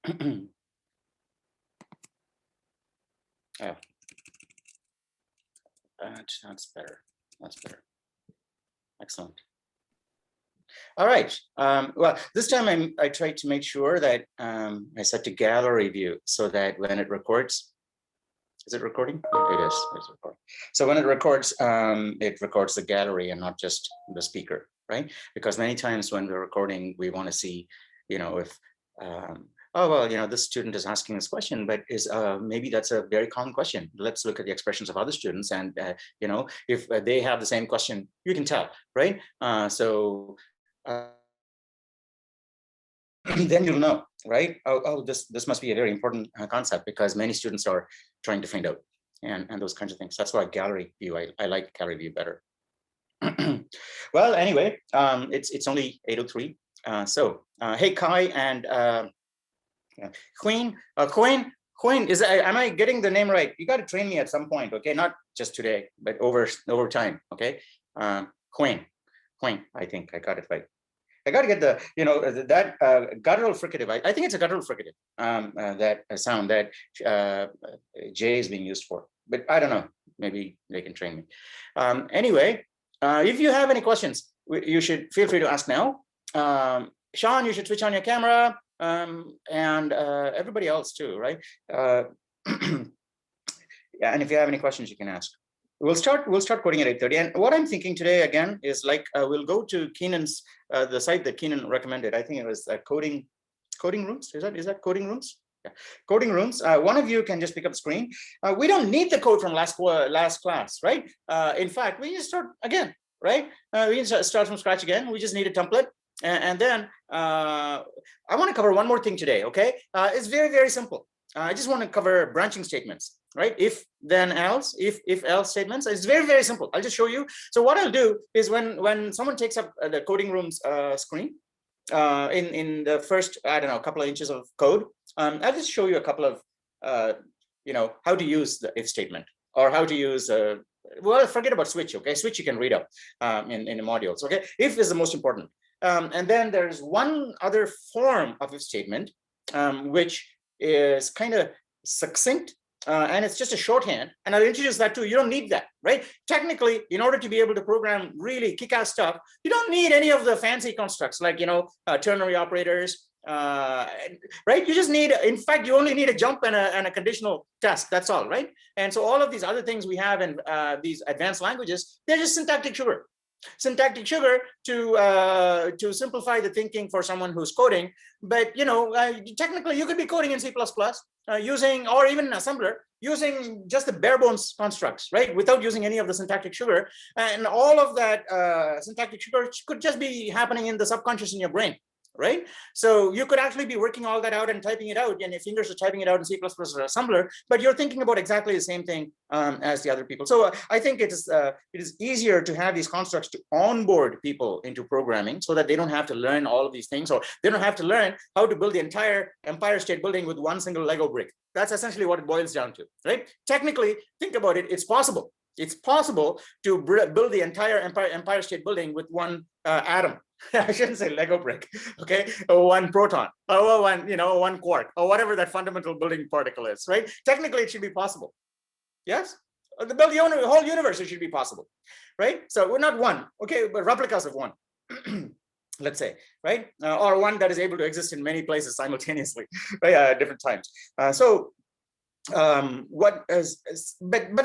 Oh, that's better. That's better. Excellent. All right. Well, this time I tried to make sure that I set to gallery view so that when it records, is it recording? It is. It's recording. So when it records the gallery and not just the speaker, right? Because many times when we're recording, we want to see, if oh, well, this student is asking this question, but maybe that's a very common question. Let's look at the expressions of other students, and if they have the same question, you can tell, right? Then you'll know, right? Oh, this must be a very important concept, because many students are trying to find out, and those kinds of things. That's why gallery view, I like gallery view better. Well, anyway, it's only 8:03. Hey, Kai and Queen, am I getting the name right? You got to train me at some point, okay? Not just today, but over time, okay? Queen, I think I got it right. I got to get the, that guttural fricative. I think it's a guttural fricative, that sound that J is being used for, but I don't know. Maybe they can train me. Anyway, if you have any questions, you should feel free to ask now. Sean, you should switch on your camera, and everybody else too, right? Yeah, and if you have any questions, you can ask. We'll start coding at 8:30. And what I'm thinking today again is we'll go to Keenan's the site that Keenan recommended. I think it was coding rooms. Is that coding rooms? Yeah. Coding rooms. One of you can just pick up the screen. We don't need the code from last class, right? In fact, we just start again, right? We can start from scratch again. We just need a template. And then I want to cover one more thing today, okay? It's very, very simple. I just want to cover branching statements, right? If, then, else, if else statements. It's very, very simple. I'll just show you. So what I'll do is when someone takes up the coding rooms screen, in the first, I don't know, couple of inches of code, I'll just show you a couple of, how to use the if statement, or how to use, well, forget about switch, okay? Switch you can read up in the modules, okay? If is the most important. And then there's one other form of if statement, which is kind of succinct, and it's just a shorthand, and I'll introduce that too. You don't need that, right? Technically, in order to be able to program really kick-ass stuff, you don't need any of the fancy constructs like, ternary operators, right? You just need, in fact, you only need a jump and a conditional test. That's all, right? And so all of these other things we have in these advanced languages, they're just syntactic sugar. Syntactic sugar to simplify the thinking for someone who's coding. But technically you could be coding in C++, using, or even assembler, using just the bare bones constructs, right, without using any of the syntactic sugar. And all of that syntactic sugar could just be happening in the subconscious in your brain, right? So you could actually be working all that out and typing it out, and your fingers are typing it out in C++ or assembler, but you're thinking about exactly the same thing as the other people. So I think it is easier to have these constructs to onboard people into programming, so that they don't have to learn all of these things, or they don't have to learn how to build the entire Empire State Building with one single Lego brick. That's essentially what it boils down to, right? Technically, think about it, it's possible. It's possible to build the entire Empire State Building with one atom. I shouldn't say Lego brick, okay? Or one proton, or one quark, or whatever that fundamental building particle is, right? Technically, it should be possible. Yes? To build the whole universe, it should be possible, right? So we're not one, okay, but replicas of one, let's say, right? Or one that is able to exist in many places simultaneously, right? At different times. But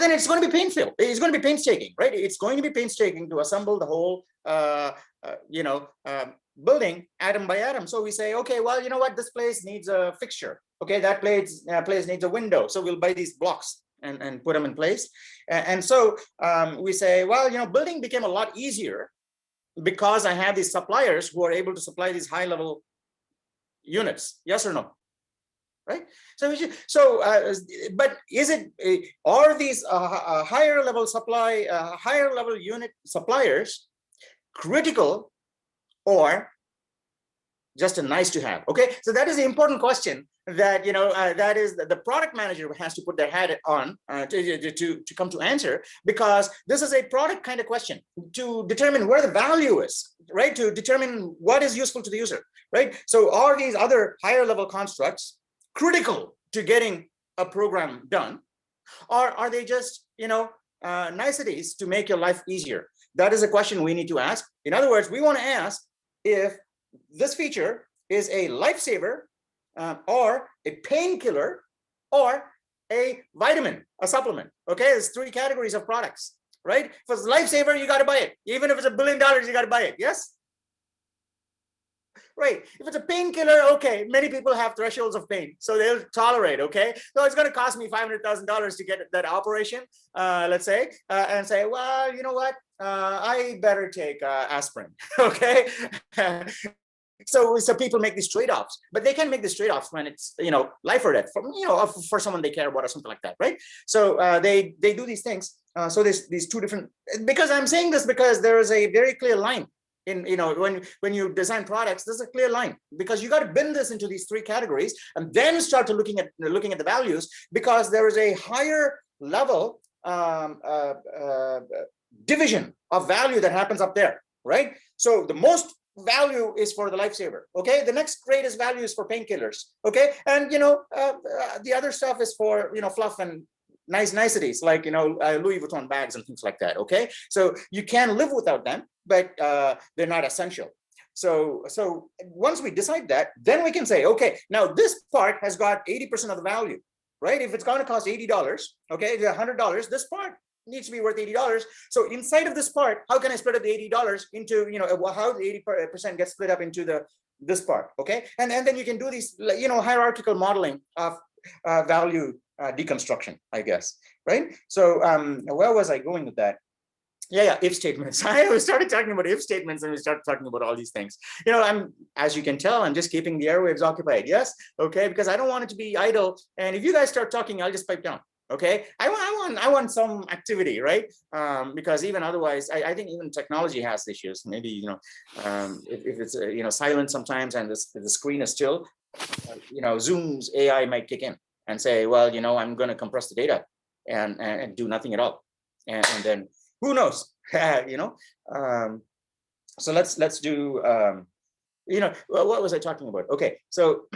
then it's going to be painful. It's going to be painstaking, right? It's going to be painstaking to assemble the whole building atom by atom. So we say, okay, well, you know what, this place needs a fixture, okay, that place needs a window, so we'll buy these blocks and put them in place. And so we say, well, building became a lot easier because I have these suppliers who are able to supply these high level units. Yes or no? Right? But is it, are these higher level unit suppliers critical, or just a nice to have? Okay, so that is the important question that that is the product manager has to put their hat on to come to answer, because this is a product kind of question to determine where the value is, right? To determine what is useful to the user, right? So are these other higher level constructs critical to getting a program done, or are they just, niceties to make your life easier? That is a question we need to ask. In other words, we want to ask if this feature is a lifesaver, or a painkiller, or a vitamin, a supplement. Okay, there's three categories of products, right? If it's a lifesaver, you got to buy it. Even if it's $1 billion, you got to buy it. Yes. Right. If it's a painkiller, okay, many people have thresholds of pain, so they'll tolerate. Okay, so it's going to cost me $500,000 to get that operation, let's say, and say, well, you know what, I better take aspirin. Okay. So people make these trade-offs, but they can make these trade-offs when it's, life or death for someone they care about or something like that, right? So they do these things. So there's these two different, because I'm saying this because there is a very clear line in, when you design products. There's a clear line, because you got to bend this into these three categories and then start to looking at the values, because there is a higher level division of value that happens up there, right? So the most value is for the lifesaver. Okay, the next greatest value is for painkillers. Okay, and the other stuff is for fluff and niceties, like Louis Vuitton bags and things like that. Okay, so you can live without them, but they're not essential. So once we decide that, then we can say, okay, now this part has got 80% of the value, right? If it's going to cost $80, okay, $100, this part needs to be worth $80. So inside of this part, how can I split up the $80 into, how the 80% gets split up into this part? Okay, and then you can do these, hierarchical modeling of value deconstruction, I guess, right? So where was I going with that? Yeah, if statements. I started talking about if statements, and we started talking about all these things. As you can tell, I'm just keeping the airwaves occupied. Yes, okay, because I don't want it to be idle. And if you guys start talking, I'll just pipe down. Okay, I want some activity, right? Because even otherwise, I think even technology has issues. Maybe if it's silent sometimes and the screen is still, Zoom's AI might kick in and say, well, I'm going to compress the data and do nothing at all, and then who knows? So let's do. What was I talking about? Okay, so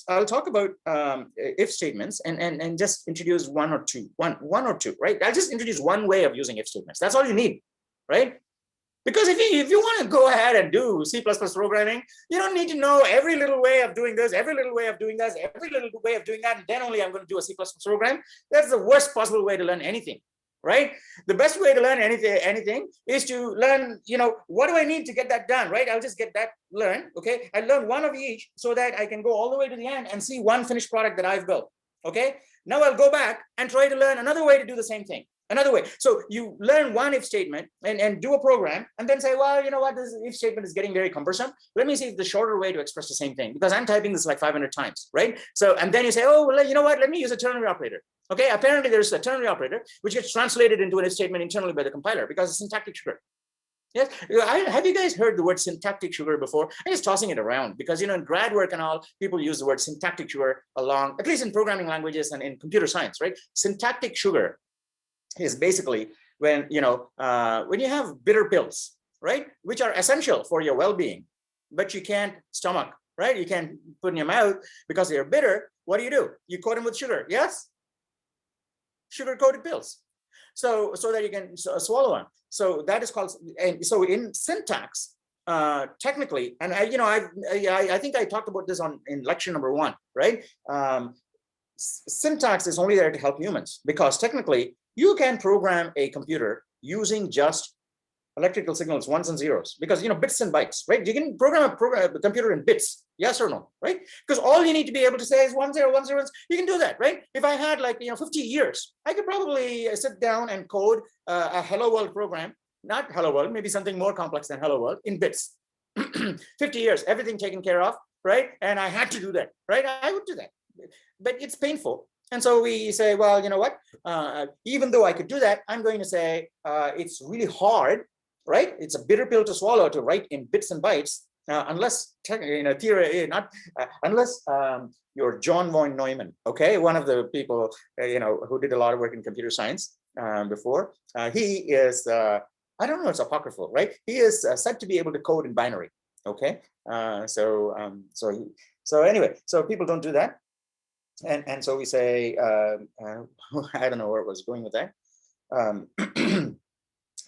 I'll talk about if statements and just introduce one or two, right? I'll just introduce one way of using if statements. That's all you need, right? Because if you want to go ahead and do C++ programming, you don't need to know every little way of doing this, every little way of doing that, every little way of doing that, and then only I'm going to do a C++ program. That's the worst possible way to learn anything. Right? The best way to learn anything is to learn, what do I need to get that done, right? I'll just get that learned, okay? I learn one of each so that I can go all the way to the end and see one finished product that I've built, okay? Now I'll go back and try to learn another way to do the same thing, another way. So you learn one if statement and do a program and then say, well, you know what, this if statement is getting very cumbersome. Let me see if the shorter way to express the same thing, because I'm typing this like 500 times, right? So, and then you say, oh, well, you know what, let me use a ternary operator. Okay, apparently there's a ternary operator which gets translated into an if statement internally by the compiler because it's syntactic sugar. Yes, have you guys heard the word syntactic sugar before? I'm just tossing it around because in grad work and all, people use the word syntactic sugar along, at least in programming languages and in computer science, right? Syntactic sugar is basically when you have bitter pills, right, which are essential for your well-being, but you can't stomach, right? You can't put in your mouth because they're bitter. What do? You coat them with sugar. Yes. Sugar-coated pills, so that you can swallow them. So that is called. And so in syntax, technically, and I think I talked about this in lecture number 1, right? Syntax is only there to help humans because technically you can program a computer using just electrical signals, ones and zeros, because bits and bytes, right? You can program a computer in bits, yes or no, right? Because all you need to be able to say is 10, 10. You can do that, right? If I had 50 years, I could probably sit down and code a hello world program, not hello world, maybe something more complex than hello world in bits. 50 years, everything taken care of, right? And I had to do that, right? I would do that, but it's painful. And so we say, well, you know what? Even though I could do that, I'm going to say it's really hard, right? It's a bitter pill to swallow to write in bits and bytes, unless unless you're John von Neumann, okay, one of the people who did a lot of work in computer science before. He is I don't know, it's apocryphal, right? He is said to be able to code in binary, okay. So anyway, so people don't do that. And so we say, I don't know where it was going with that.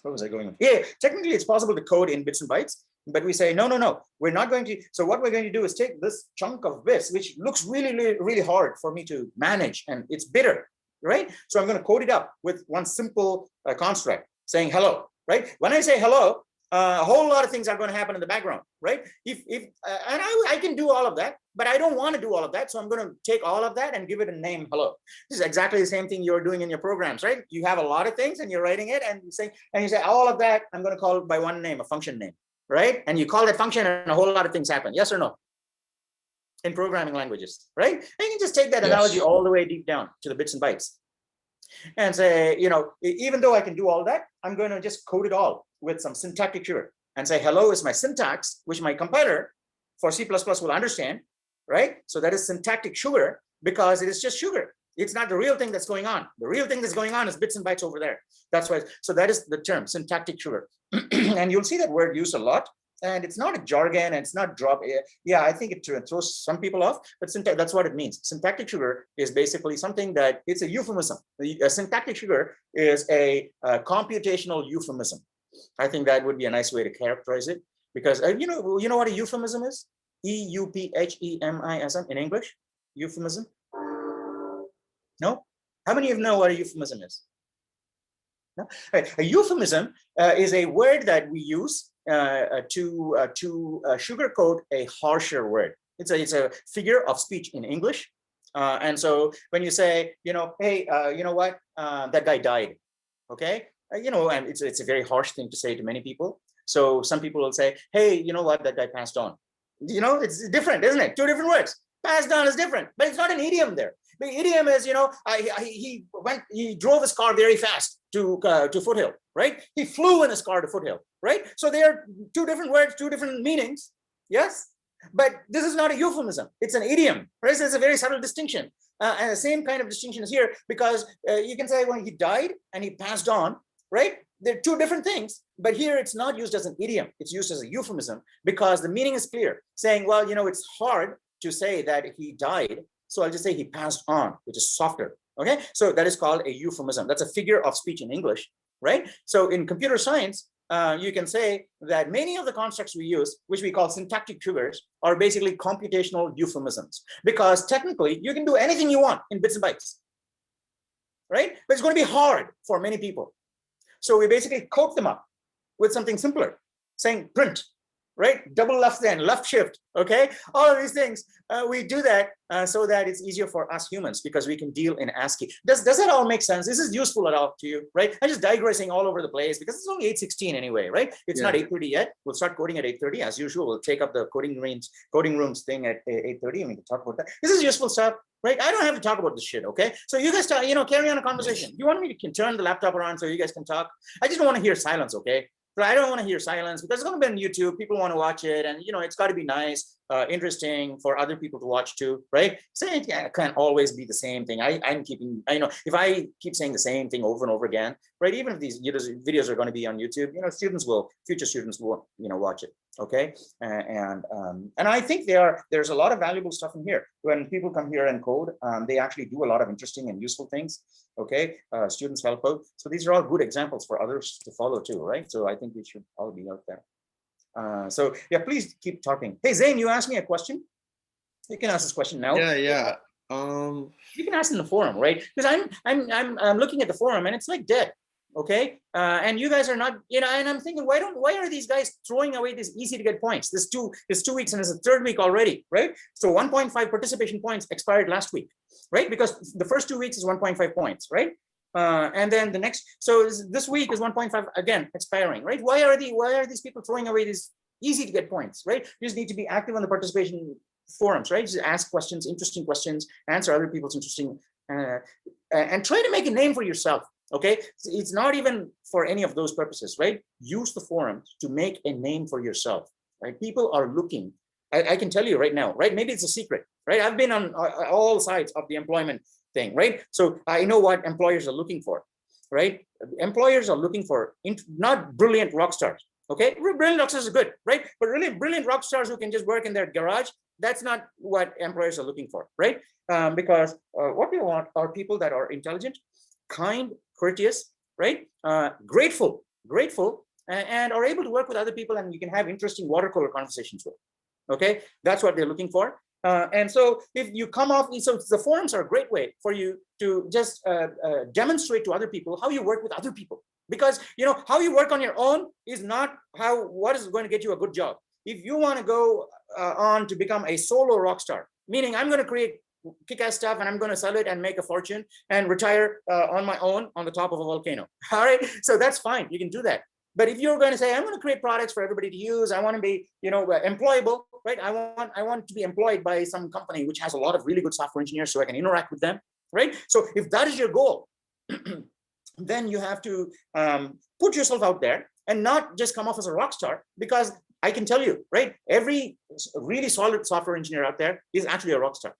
What was I going with? Yeah, technically it's possible to code in bits and bytes, but we say, no, no, no, we're not going to. So what we're going to do is take this chunk of bits, which looks really, really, really hard for me to manage, and it's bitter, right? So I'm going to code it up with one simple construct saying hello, right? When I say hello, a whole lot of things are going to happen in the background, right? And I can do all of that, but I don't want to do all of that. So I'm going to take all of that and give it a name, hello. This is exactly the same thing you're doing in your programs, right? You have a lot of things and you're writing it and you say all of that, I'm going to call it by one name, a function name, right? And you call that function and a whole lot of things happen. Yes or no? In programming languages, right? And you can just take that analogy all the way deep down to the bits and bytes and say, even though I can do all that, I'm going to just code it all with some syntactic sugar and say hello is my syntax, which my compiler for C++ will understand, right? So that is syntactic sugar because it is just sugar. It's not the real thing that's going on. The real thing that's going on is bits and bytes over there. That's why. So that is the term syntactic sugar. And you'll see that word used a lot. And it's not a jargon, and it's not drop. Yeah, I think it throws some people off, but that's what it means. Syntactic sugar is basically something that it's a euphemism. A syntactic sugar is a computational euphemism. I think that would be a nice way to characterize it, because you know what a euphemism is? euphemism in English. Euphemism. No? How many of you know what a euphemism is? No? Right. A euphemism is a word that we use to sugarcoat a harsher word. It's a figure of speech in English. And so when you say, hey, you know what, that guy died, okay? And it's a very harsh thing to say to many people. So some people will say, hey, you know what, that guy passed on. It's different, isn't it? Two different words. Passed on is different, but it's not an idiom there. The idiom is, he drove his car very fast to Foothill, right? He flew in his car to Foothill, right? So they are two different words, two different meanings, yes? But this is not a euphemism. It's an idiom, right? So it's a very subtle distinction. And the same kind of distinction is here, because you can say when he died and he passed on, right? They're two different things, but here it's not used as an idiom. It's used as a euphemism because the meaning is clear, saying, well, it's hard to say that he died, so I'll just say he passed on, which is softer, okay? So that is called a euphemism. That's a figure of speech in English, right? So in computer science, you can say that many of the constructs we use, which we call syntactic triggers, are basically computational euphemisms, because technically you can do anything you want in bits and bytes, right? But it's going to be hard for many people. So we basically coat them up with something simpler, saying print, right? Double left then, left shift, okay? All of these things, we do that so that it's easier for us humans because we can deal in ASCII. Does that all make sense? This is useful at all to you, right? I'm just digressing all over the place because it's only 8:16 anyway, right? It's not 8:30 yet. We'll start coding at 8:30 as usual. We'll take up the coding rooms thing at 8:30 and we can talk about that. This is useful stuff, right? I don't have to talk about this shit, okay? So you guys, carry on a conversation. You want me to turn the laptop around so you guys can talk? I just don't want to hear silence, okay? But I don't want to hear silence because it's going to be on YouTube. People want to watch it, and it's got to be nice, interesting for other people to watch too, right? Saying it can't always be the same thing. If I keep saying the same thing over and over again, right? Even if these videos are going to be on YouTube, future students will, watch it. Okay, and I think there's a lot of valuable stuff in here. When people come here and code, they actually do a lot of interesting and useful things. Okay, students help out. So these are all good examples for others to follow too, right? So I think we should all be out there. So yeah, please keep talking. Hey Zane, you asked me a question. You can ask this question now. Yeah. You can ask in the forum, right? Because I'm looking at the forum and it's like dead. Okay, and you guys are not, and I'm thinking, why are these guys throwing away these easy to get points? This 2 weeks and it's the third week already, right? So 1.5 participation points expired last week, right? Because the first 2 weeks is 1.5 points, right? And then the next, so this week is 1.5 again expiring, right? Why are these people throwing away these easy to get points, right? You just need to be active on the participation forums, right? Just ask questions, interesting questions, answer other people's interesting, and try to make a name for yourself. Okay, so it's not even for any of those purposes, right? Use the forums to make a name for yourself, right? People are looking. I can tell you right now, right? Maybe it's a secret, right? I've been on all sides of the employment thing, right? So I know what employers are looking for, right? Employers are looking for not brilliant rock stars. Okay, brilliant rock stars are good, right? But really brilliant rock stars who can just work in their garage, that's not what employers are looking for, right? Because what we want are people that are intelligent, kind, courteous, right? Grateful, and are able to work with other people, and you can have interesting water cooler conversations with. Okay, that's what they're looking for. And so if you come off, so the forums are a great way for you to just demonstrate to other people how you work with other people. Because how you work on your own is not what is going to get you a good job. If you want to go on to become a solo rock star, meaning I'm going to create kick-ass stuff and I'm going to sell it and make a fortune and retire on my own on the top of a volcano. All right, so that's fine. You can do that. But if you're going to say, I'm going to create products for everybody to use, I want to be, employable, right? I want to be employed by some company which has a lot of really good software engineers so I can interact with them, right? So if that is your goal, then you have to put yourself out there and not just come off as a rock star, because I can tell you, right? Every really solid software engineer out there is actually a rock star,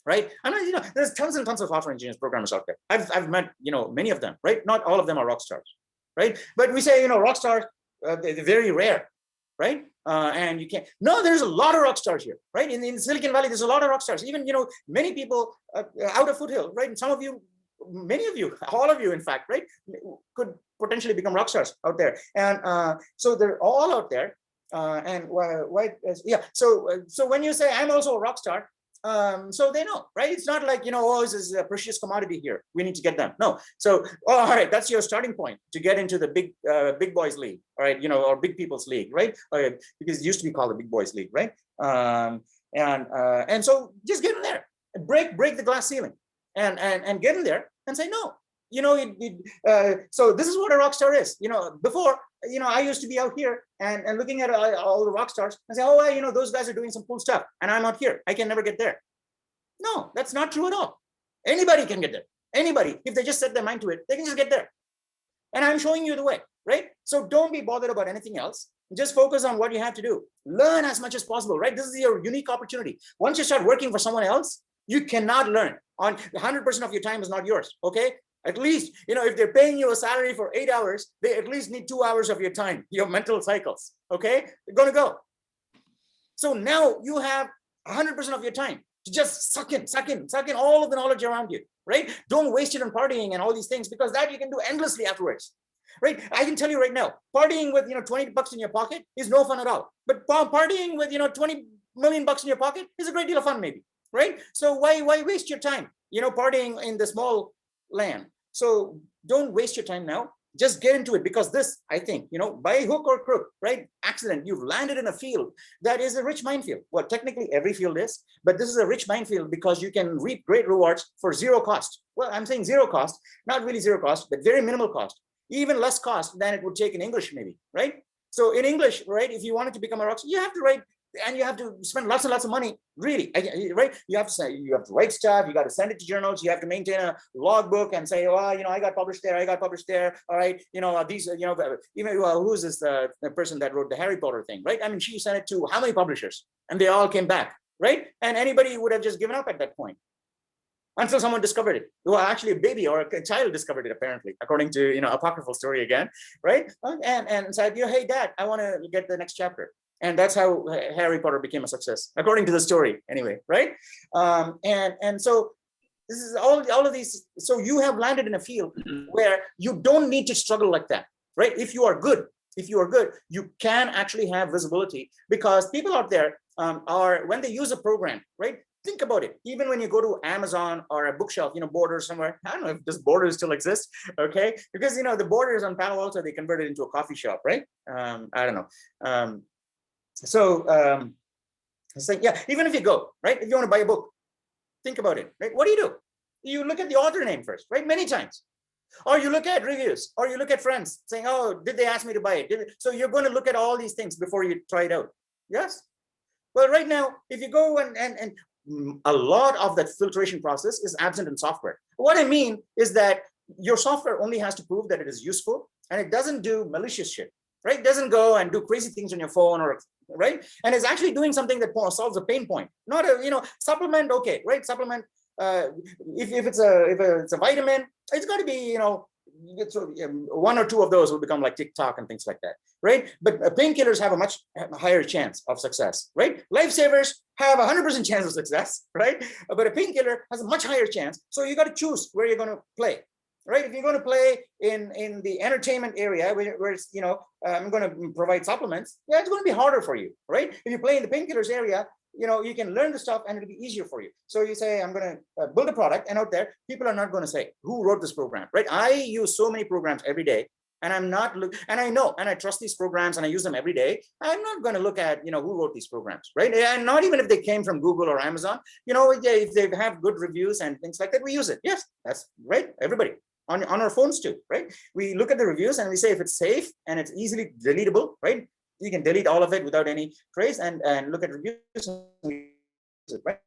right? I mean, there's tons and tons of software engineers, programmers out there. I've met, many of them, right? Not all of them are rock stars, right? But we say, rock stars, they're very rare, right? And you can't, no, there's a lot of rock stars here, right? In Silicon Valley, there's a lot of rock stars. Even, many people out of Foothill, right? And some of you, many of you, all of you, in fact, right, could potentially become rock stars out there. And so they're all out there. So when you say I'm also a rock star, so they know, right? It's not like, this is a precious commodity here, we need to get them. No. So, all right, that's your starting point to get into the big boys league, all right, or big people's league, right? Because it used to be called the big boys league, right? And so just get in there, break the glass ceiling, and get in there and say no. So this is what a rock star is. Before, I used to be out here and looking at all the rock stars and say, oh, those guys are doing some cool stuff, and I'm out here. I can never get there. No, that's not true at all. Anybody can get there. Anybody, if they just set their mind to it, they can just get there. And I'm showing you the way, right? So don't be bothered about anything else. Just focus on what you have to do. Learn as much as possible, right? This is your unique opportunity. Once you start working for someone else, you cannot learn. On 100% of your time is not yours, okay? At least, if they're paying you a salary for 8 hours, they at least need 2 hours of your time, your mental cycles, okay? They're gonna go. So now you have 100% of your time to just suck in all of the knowledge around you, right? Don't waste it on partying and all these things, because that you can do endlessly afterwards, right? I can tell you right now, partying with, $20 in your pocket is no fun at all. But partying with, $20 million in your pocket is a great deal of fun, maybe, right? So why waste your time, partying in the small land? So don't waste your time now. Just get into it, because this, I think, by hook or crook, right? Accident, you've landed in a field that is a rich minefield. Well, technically every field is, but this is a rich minefield because you can reap great rewards for zero cost. Well, I'm saying zero cost, not really zero cost, but very minimal cost, even less cost than it would take in English, maybe, right? So in English, right, if you wanted to become a rock star, you have to write, and you have to spend lots and lots of money, really, right? You have to write stuff, you got to send it to journals, you have to maintain a logbook and say, I got published there, all right, these, even, who's this the person that wrote the Harry Potter thing, right? I mean, she sent it to how many publishers, and they all came back, right? And anybody would have just given up at that point, until someone discovered it. Well, actually a baby or a child discovered it, apparently, according to, apocryphal story again, right? And said, hey, Dad, I want to get the next chapter. And that's how Harry Potter became a success, according to the story, anyway, right? And so this is all of these. So you have landed in a field where you don't need to struggle like that, right? If you are good, you can actually have visibility, because people out there are, when they use a program, right? Think about it. Even when you go to Amazon or a bookshelf, Borders somewhere. I don't know if this Borders still exists, okay? Because, the Borders on Palo Alto, they converted into a coffee shop, right? I don't know. It's like, yeah, even if you go, right? If you want to buy a book, think about it, right? What do? You look at the author name first, right? Many times. Or you look at reviews, or you look at friends saying, oh, did they ask me to buy it? So you're going to look at all these things before you try it out. Yes. Well, right now, if you go and a lot of that filtration process is absent in software. What I mean is that your software only has to prove that it is useful, and it doesn't do malicious shit, right? It doesn't go and do crazy things on your phone, or right? And it's actually doing something that solves a pain point, not a, supplement, okay, right? Supplement, if it's a vitamin, it's got to be, so one or two of those will become like TikTok and things like that, right? But painkillers have a much higher chance of success, right? Lifesavers have 100% chance of success, right? But a painkiller has a much higher chance. So you got to choose where you're going to play, right? If you're going to play in the entertainment area where it's, I'm going to provide supplements, yeah, it's going to be harder for you, right? If you play in the painkillers area, you can learn the stuff and it'll be easier for you. So you say, I'm going to build a product, and out there, people are not going to say, who wrote this program, right? I use so many programs every day, and I'm not, and I know, and I trust these programs and I use them every day. I'm not going to look at, who wrote these programs, right? And not even if they came from Google or Amazon, if they have good reviews and things like that, we use it. Yes, that's right. Everybody. On our phones too, right? We look at the reviews and we say if it's safe and it's easily deletable, right? You can delete all of it without any trace and look at reviews, right?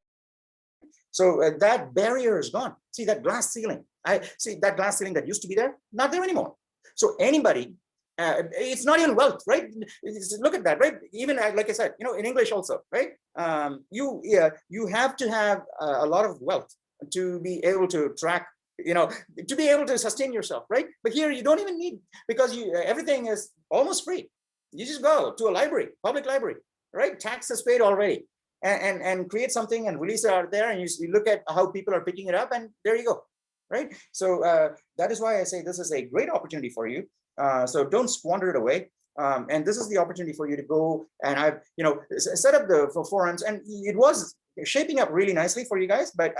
So that barrier is gone. See that glass ceiling. I see that glass ceiling that used to be there, not there anymore. So anybody, it's not even wealth, right? Look at that, right? Even like I said, in English also, right? You have to have a lot of wealth to be able to track, to be able to sustain yourself, right? But here you don't even need, because everything is almost free. You just go to a library, public library, right? Tax is paid already, and create something and release it out there, and you look at how people are picking it up, and there you go, right? So that is why I say this is a great opportunity for you. So don't squander it away. And this is the opportunity for you to go and I've set up the forums, and it was shaping up really nicely for you guys, but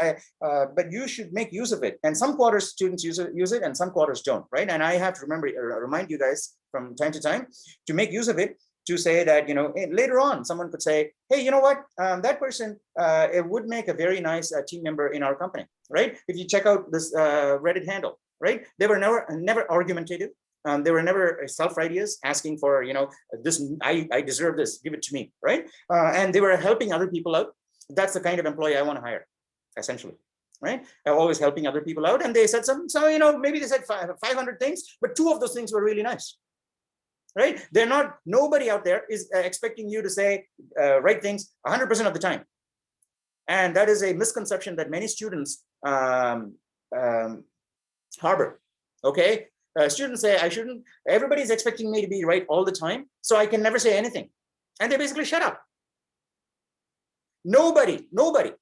you should make use of it. And some quarters students use it and some quarters don't, right? And I have to remind you guys from time to time to make use of it, to say that later on someone could say, hey, you know what, that person it would make a very nice team member in our company, right? If you check out this Reddit handle, right? They were never argumentative. They were never self-righteous, asking for, this, I deserve this, give it to me, right? And they were helping other people out. That's the kind of employee I want to hire, essentially, right? Always helping other people out. And they said maybe they said 500 things, but 2 of those things were really nice, right? Nobody out there is expecting you to say right things 100% of the time. And that is a misconception that many students harbor, okay? Students say, everybody's expecting me to be right all the time, so I can never say anything. And they basically shut up. Nobody,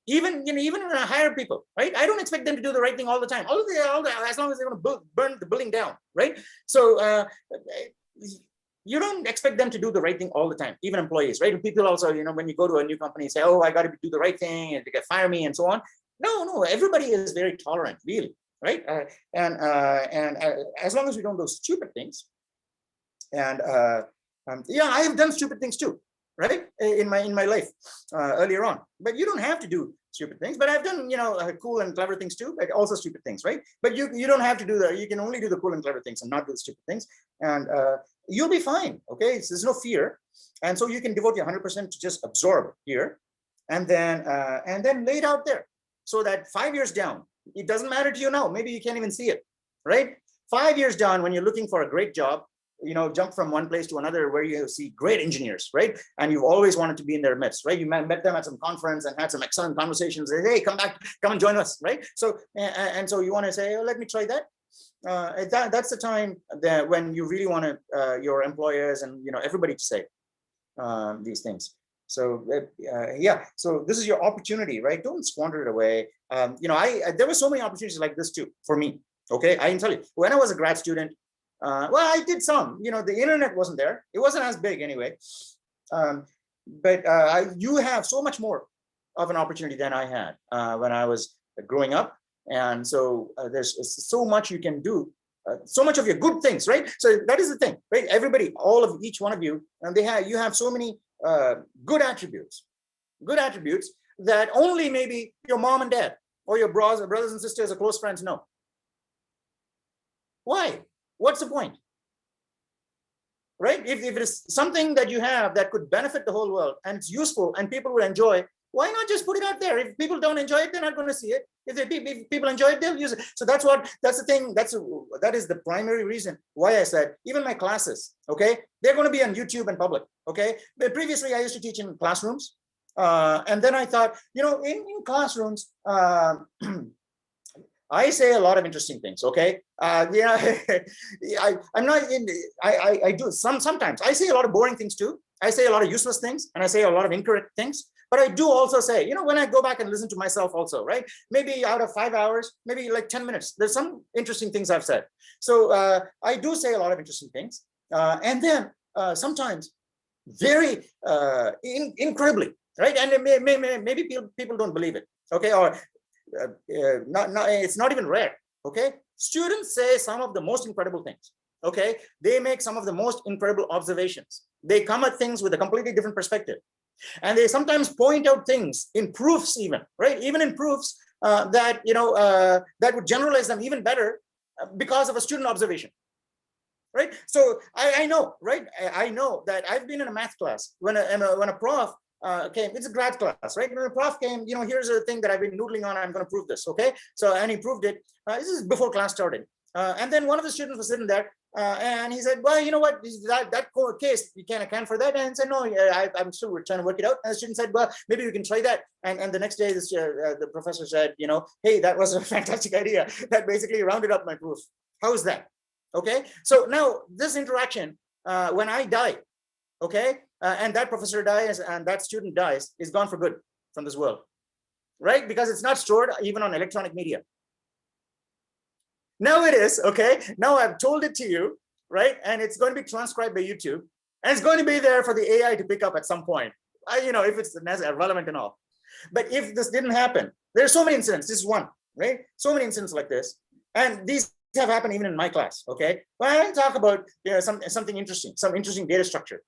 even when I hire people, right? I don't expect them to do the right thing all the time. As long as they want to burn the building down, right? So you don't expect them to do the right thing all the time, even employees, right? People also, when you go to a new company, say, oh, I got to do the right thing, and they can fire me and so on. No, everybody is very tolerant, really, right? And as long as we don't do stupid things, and yeah, I have done stupid things too, right? In my life earlier on, but you don't have to do stupid things. But I've done cool and clever things too, but also stupid things, right? But you don't have to do that. You can only do the cool and clever things and not do the stupid things, and you'll be fine. Okay, there's no fear, and so you can devote your 100% to just absorb here, and then lay it out there, so that 5 years down, it doesn't matter to you now. Maybe you can't even see it, right? 5 years down, when you're looking for a great job, jump from one place to another where you see great engineers, right? And you've always wanted to be in their midst, right? You met them at some conference and had some excellent conversations. Hey, come and join us, right? So, and so you want to say, oh, let me try that. That's the time that when you really want your employers and everybody to say these things. So yeah, so this is your opportunity, right? Don't squander it away. There were so many opportunities like this too for me. Okay, I can tell you, when I was a grad student, well, I did some. The internet wasn't there; it wasn't as big anyway. But you have so much more of an opportunity than I had when I was growing up, and so there's so much you can do. So much of your good things, right? So that is the thing, right? Everybody, each one of you, and you have so many good attributes that only maybe your mom and dad or your brothers and sisters or close friends know. Why? What's the point? Right? If it is something that you have that could benefit the whole world and it's useful and people will enjoy, why not just put it out there? If people don't enjoy it, they're not going to see it. If people enjoy it, they'll use it. So that's the thing. That is the primary reason why I said even my classes, okay, they're going to be on YouTube and public, okay. But previously I used to teach in classrooms, and then I thought, in classrooms, I say a lot of interesting things. Okay, I'm not in. I do sometimes. I say a lot of boring things too. I say a lot of useless things, and I say a lot of incorrect things. But I do also say, when I go back and listen to myself also, right? Maybe out of 5 hours, maybe like 10 minutes, there's some interesting things I've said. So I do say a lot of interesting things. And then sometimes very incredibly, right? And maybe people don't believe it, okay? Or it's not even rare, okay? Students say some of the most incredible things, okay? They make some of the most incredible observations. They come at things with a completely different perspective. And they sometimes point out things in proofs even, right? Even in proofs that, that would generalize them even better because of a student observation, right? So I know, right? I know that I've been in a math class when a prof came, it's a grad class, right? When a prof came, here's a thing that I've been noodling on, I'm going to prove this, okay? So, and he proved it. This is before class started. And then one of the students was sitting there and he said, well, you know what, that case, you can't account for that. And I said, no, I'm still trying to work it out. And the student said, well, maybe we can try that. And the next day, the professor said, hey, that was a fantastic idea. That basically rounded up my proof. How is that? Okay. So now this interaction, when I die, okay, and that professor dies and that student dies, is gone for good from this world, right? Because it's not stored even on electronic media. Now it is, okay? Now I've told it to you, right? And it's going to be transcribed by YouTube. And it's going to be there for the AI to pick up at some point, if it's relevant and all. But if this didn't happen, there are so many incidents. This is one, right? So many incidents like this. And these have happened even in my class, okay? Well, I talk about something interesting, some interesting data structure,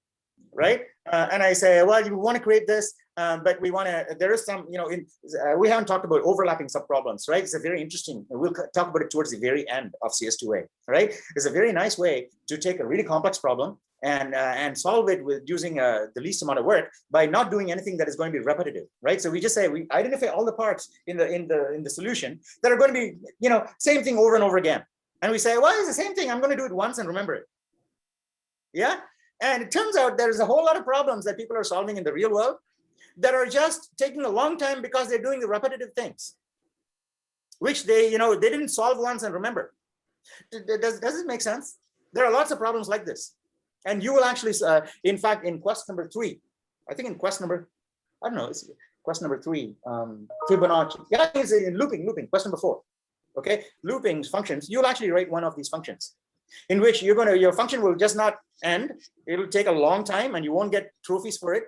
right? And I say, well, you want to create this, but we want to, there is some, we haven't talked about overlapping subproblems, right? It's a very interesting, we'll talk about it towards the very end of CS2A, right? It's a very nice way to take a really complex problem and solve it with using the least amount of work by not doing anything that is going to be repetitive, right? So we just say, we identify all the parts in the solution that are going to be, same thing over and over again. And we say, well, it's the same thing. I'm going to do it once and remember it. Yeah. And it turns out there's a whole lot of problems that people are solving in the real world that are just taking a long time because they're doing the repetitive things, which they didn't solve once and remember. Does it make sense? There are lots of problems like this. And you will actually, in fact, in quest number 3, I think in quest number, I don't know, it's quest number 3, Fibonacci. Yeah, it's in looping, quest number 4. Okay, looping functions, you'll actually write one of these functions in which your function will just not end. It'll take a long time and you won't get trophies for it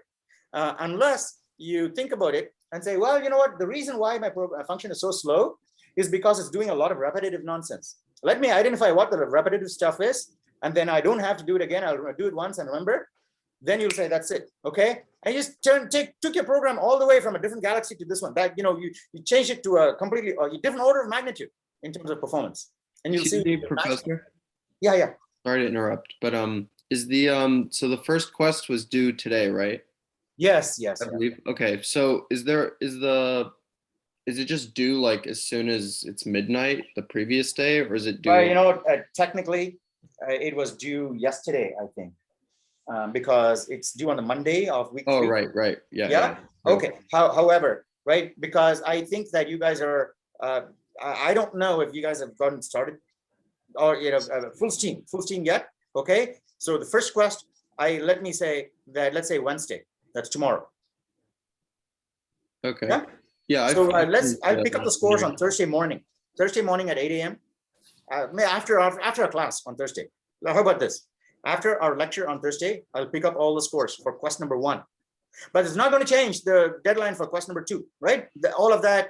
unless you think about it and say, well, you know what, the reason why my function is so slow is because it's doing a lot of repetitive nonsense. Let me identify what the repetitive stuff is, and then I don't have to do it again. I'll do it once and remember. Then you'll say, that's it, okay? And you just took your program all the way from a different galaxy to this one. That, you change it to a completely different order of magnitude in terms of performance. And you'll see. Professor? Yeah. Sorry to interrupt, but is the so the first quest was due today, right? Yes. I believe. Okay, so is it just due like as soon as it's midnight the previous day, or is it due? Technically, it was due yesterday, I think. Because it's due on the Monday of week 3. Oh, right. Yeah. Okay. However, right, because I think that you guys are, I don't know if you guys have gotten started or, full steam yet. Okay. So the first quest, let's say Wednesday, that's tomorrow. Okay. Yeah. So I'll pick up the scores on Thursday morning at 8 a.m. After our class on Thursday. How about this? After our lecture on Thursday, I'll pick up all the scores for quest number 1. But it's not going to change the deadline for quest number 2, right? All of that,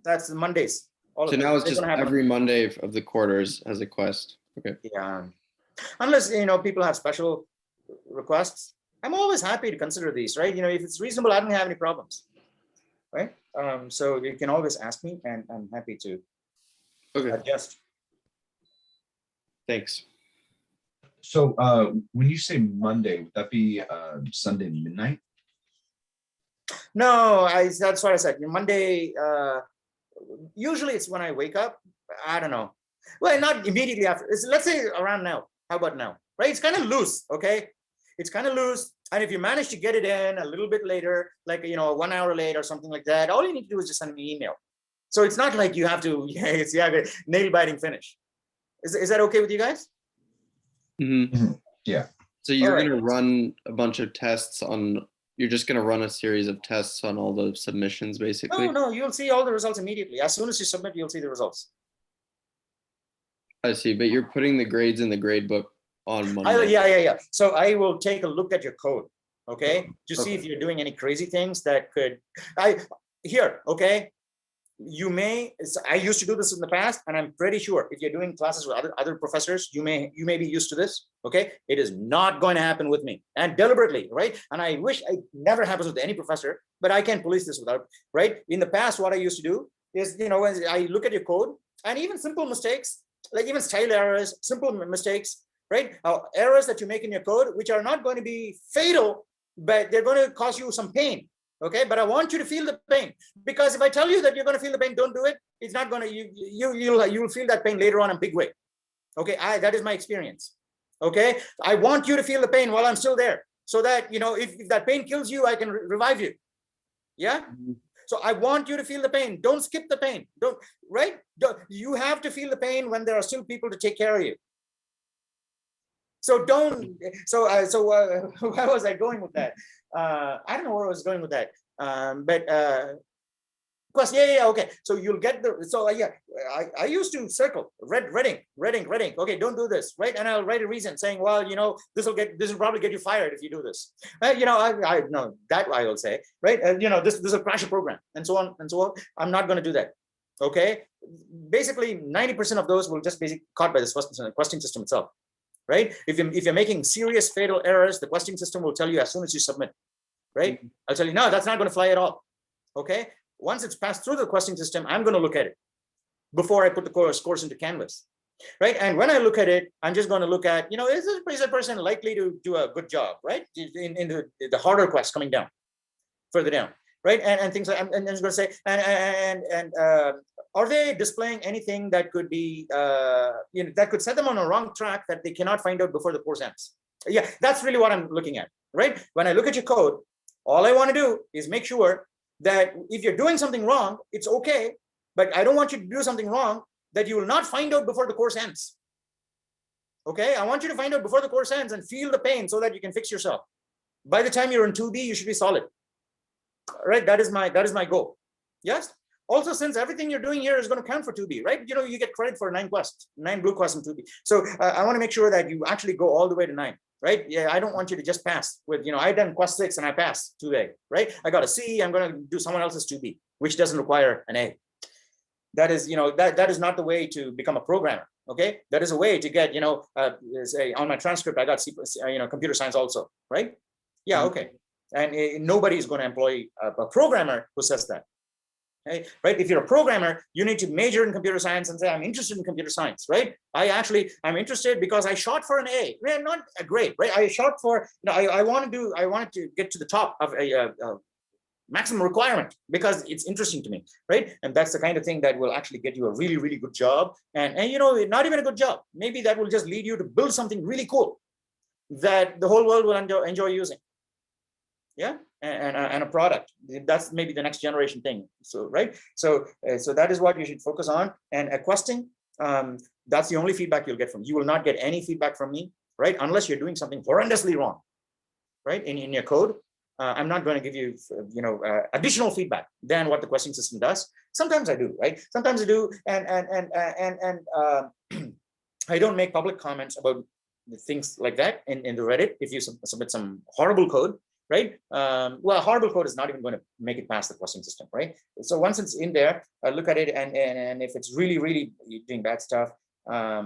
that's Mondays. So now it's just every Monday of the quarters as a quest. Okay. Yeah. Unless, people have special requests. I'm always happy to consider these, right? If it's reasonable, I don't have any problems, right? So you can always ask me and I'm happy to adjust. Thanks. So when you say Monday, would that be Sunday midnight? No, that's what I said. Monday, usually it's when I wake up. I don't know. Well, not immediately after. Let's say around now. How about now? Right? It's kind of loose, okay? It's kind of loose. And if you manage to get it in a little bit later, like, 1 hour late or something like that, all you need to do is just send me an email. So it's not like you have to, nail biting finish. Is that okay with you guys? Yeah. So you're Alright. gonna run a bunch of tests on, you're just gonna run a series of tests on all the submissions, basically? No, you'll see all the results immediately. As soon as you submit, you'll see the results. I see, but you're putting the grades in the grade book on Monday. Yeah. So I will take a look at your code, okay, to see if you're doing any crazy things that could. Okay. You may. I used to do this in the past, and I'm pretty sure if you're doing classes with other professors, you may be used to this. Okay, it is not going to happen with me, and deliberately, right? And I wish it never happens with any professor, but I can't police this without, right? In the past, what I used to do is, when I look at your code, and even simple mistakes, like even style errors, simple mistakes, right? Errors that you make in your code, which are not going to be fatal, but they're going to cause you some pain. Okay, but I want you to feel the pain, because if I tell you that you're going to feel the pain, don't do it. It's not going to. You'll feel that pain later on in a big way. Okay, that is my experience. Okay, I want you to feel the pain while I'm still there, so that if that pain kills you, I can revive you. Yeah. So I want you to feel the pain. Don't skip the pain. You have to feel the pain when there are still people to take care of you. So don't. Where was I going with that? I don't know where I was going with that. Of course, okay. So you'll get I used to circle reading. Okay, don't do this, right? And I'll write a reason saying, well, this will probably get you fired if you do this. I know that I will say, right? This will crash a program, and so on and so on. I'm not going to do that. Okay. Basically, 90% of those will just be caught by this questioning system itself. Right? If you're making serious fatal errors, the questioning system will tell you as soon as you submit. Right? I'll tell you, no, that's not going to fly at all. Okay. Once it's passed through the questioning system, I'm going to look at it before I put the course into Canvas. Right? And when I look at it, I'm just going to look at, is this person likely to do a good job? Right? In the harder quests coming down, further down. Right? And things like, and I was going to say, are they displaying anything that could be, that could set them on a wrong track that they cannot find out before the course ends? Yeah, that's really what I'm looking at, right? When I look at your code, all I want to do is make sure that if you're doing something wrong, it's okay, but I don't want you to do something wrong that you will not find out before the course ends. Okay, I want you to find out before the course ends and feel the pain so that you can fix yourself. By the time you're in 2B, you should be solid. Right? That is my goal. Yes. Also, since everything you're doing here is going to count for 2B, right? You get credit for 9 blue quests in 2B. So I want to make sure that you actually go all the way to 9, right? Yeah, I don't want you to just pass with, I done quest 6 and I passed 2A, right? I got a C, I'm going to do someone else's 2B, which doesn't require an A. That is, that is not the way to become a programmer. Okay, that is a way to get, say on my transcript, I got computer science also, right? Yeah, okay. And nobody is going to employ a programmer who says that. Okay? Right? If you're a programmer, you need to major in computer science and say, I'm interested in computer science, right? I'm interested because I shot for an A. Man, not a grade, right? I shot for, I wanted to get to the top of a maximum requirement because it's interesting to me, right? And that's the kind of thing that will actually get you a really, really good job. And not even a good job. Maybe that will just lead you to build something really cool that the whole world will enjoy using. Yeah, and a product that's maybe the next generation thing. So right, so that is what you should focus on. And questing, that's the only feedback you'll get from. You will not get any feedback from me, right? Unless you're doing something horrendously wrong, right? In your code, I'm not going to give you additional feedback than what the questing system does. Sometimes I do, right? Sometimes I do, and I don't make public comments about things like that in the Reddit. If you submit some horrible code. Right? Well, horrible code is not even going to make it past the questing system, right? So once it's in there, I look at it, and if it's really, really doing bad stuff, I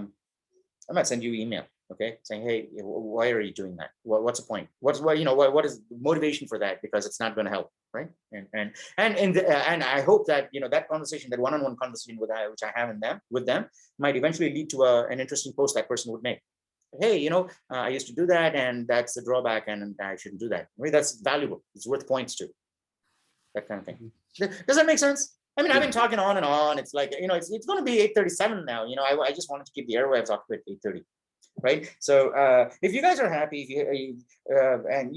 might send you email, okay, saying, hey, why are you doing that? What's the point? What is the motivation for that? Because it's not going to help, right? And I hope that that conversation, that one-on-one conversation which I have with them, might eventually lead to an interesting post that person would make. Hey, I used to do that, and that's the drawback, and I shouldn't do that. Right? That's valuable. It's worth points to. That kind of thing. Does that make sense? I mean, I've been talking on and on. It's like, it's going to be 8:37 now. I just wanted to keep the airwaves occupied at 8:30. Right. So if you guys are happy, and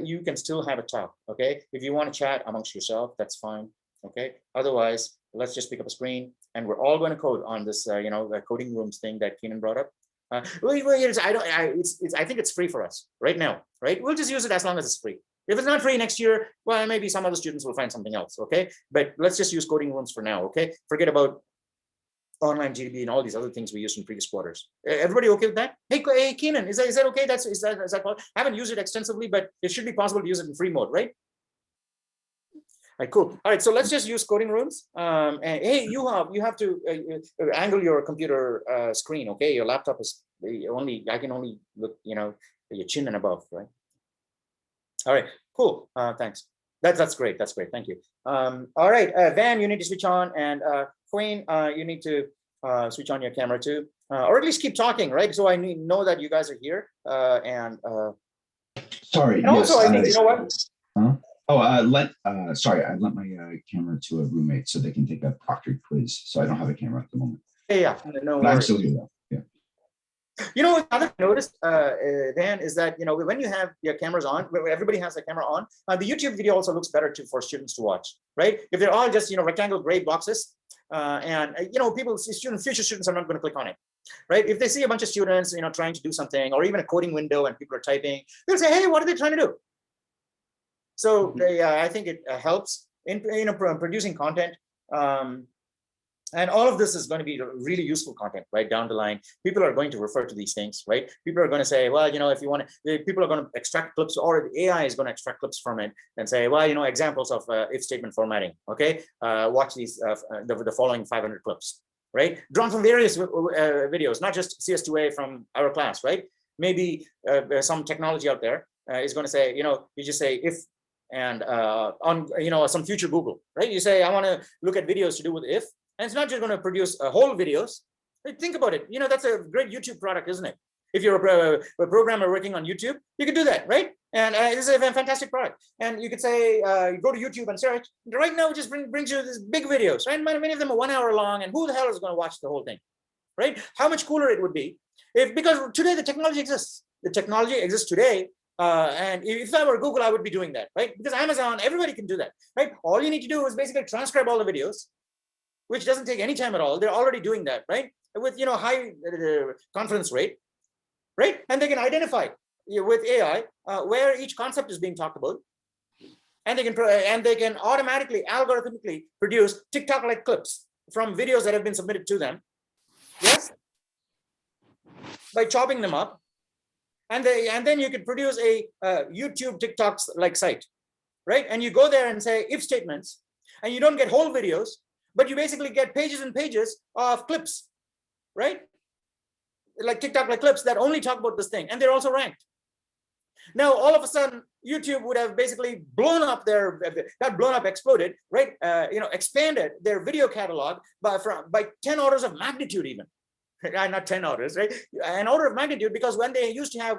you can still have a talk. Okay. If you want to chat amongst yourself, that's fine. Okay. Otherwise, let's just pick up a screen and we're all going to code on this, the coding rooms thing that Keenan brought up. I think it's free for us right now, right? We'll just use it as long as it's free. If it's not free next year, well, maybe some other students will find something else, okay? But let's just use coding rooms for now, okay? Forget about online GDB and all these other things we used in previous quarters. Everybody okay with that? Hey, Keenan, is that okay? Is that I haven't used it extensively, but it should be possible to use it in free mode, right? All right, cool. All right, so let's just use coding rooms. And hey, you have to angle your computer screen, okay? Your laptop is I can only look, your chin and above, right? All right, cool. Thanks. That's great. That's great. Thank you. All right, Van, you need to switch on, and Queen, you need to switch on your camera too, or at least keep talking, right? So I know that you guys are here. Sorry. And Yes. also, I think you know what? Huh? Oh, sorry, I lent my camera to a roommate so they can take a proctored quiz. So I don't have a camera at the moment. Yeah, no But I'm worries. still here though. Yeah. You know, another thing I noticed, Dan, is that when you have your cameras on, everybody has their camera on, the YouTube video also looks better for students to watch, right? If they're all just rectangle gray boxes, and future students are not going to click on it, right? If they see a bunch of students, trying to do something, or even a coding window and people are typing, they'll say, hey, what are they trying to do? So I think it helps in producing content. And all of this is going to be really useful content, right? Down the line, people are going to refer to these things, right? People are going to say, well, if you want to, people are going to extract clips, or the AI is going to extract clips from it and say, well, examples of if statement formatting. Okay, watch these the following 500 clips, right? Drawn from various videos, not just CS2A from our class, right? Maybe some technology out there is going to say, you just say if. And on some future Google, right? You say I want to look at videos to do with if, and it's not just going to produce whole videos. Think about it. That's a great YouTube product, isn't it? If you're a programmer working on YouTube, you can do that, right? And this is a fantastic product. And you could say, go to YouTube and search. Right now, it just brings you these big videos, right? Many of them are 1 hour long, and who the hell is going to watch the whole thing, right? How much cooler it would be because today the technology exists. The technology exists today. And if I were Google, I would be doing that, right? Because Amazon, everybody can do that, right? All you need to do is basically transcribe all the videos, which doesn't take any time at all. They're already doing that, right? With high confidence rate, right? And they can identify with AI where each concept is being talked about, and they can automatically, algorithmically produce TikTok-like clips from videos that have been submitted to them. Yes, by chopping them up. And then you could produce a YouTube TikToks like site, right? And you go there and say if statements, and you don't get whole videos, but you basically get pages and pages of clips, right? Like TikTok like clips that only talk about this thing, and they're also ranked. Now, all of a sudden, YouTube would have basically exploded, right? Expanded their video catalog by 10 orders of magnitude even. Not 10 orders, right? An order of magnitude, because when they used to have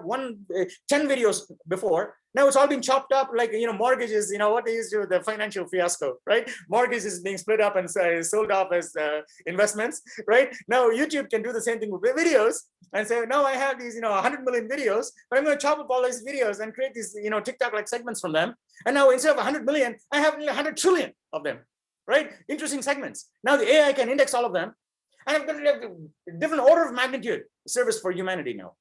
10 videos before, now it's all been chopped up like, mortgages, what they used to do, the financial fiasco, right? Mortgages is being split up and sold off as investments, right? Now YouTube can do the same thing with videos and say, no, I have these, 100 million videos, but I'm going to chop up all these videos and create these, TikTok-like segments from them. And now instead of 100 million, I have 100 trillion of them, right? Interesting segments. Now the AI can index all of them. And I've got a different order of magnitude service for humanity now,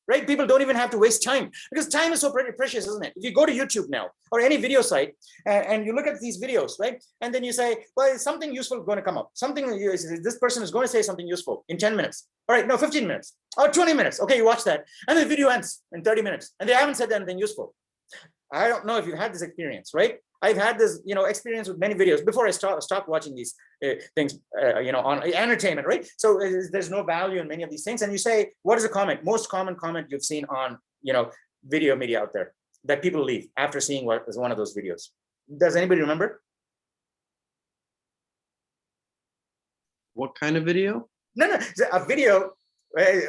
right? People don't even have to waste time, because time is so pretty precious, isn't it? If you go to YouTube now or any video site and you look at these videos, right? And then you say, well, is something useful going to come up? This person is going to say something useful in 10 minutes. All right, no, 15 minutes or 20 minutes. Okay, you watch that. And the video ends in 30 minutes and they haven't said anything useful. I don't know if you've had this experience, right? I've had this, experience with many videos before I stopped watching these things, on entertainment, right? So there's no value in many of these things. And you say, what is the comment? Most common comment you've seen on, video media out there that people leave after seeing what is one of those videos? Does anybody remember? What kind of video? No, a video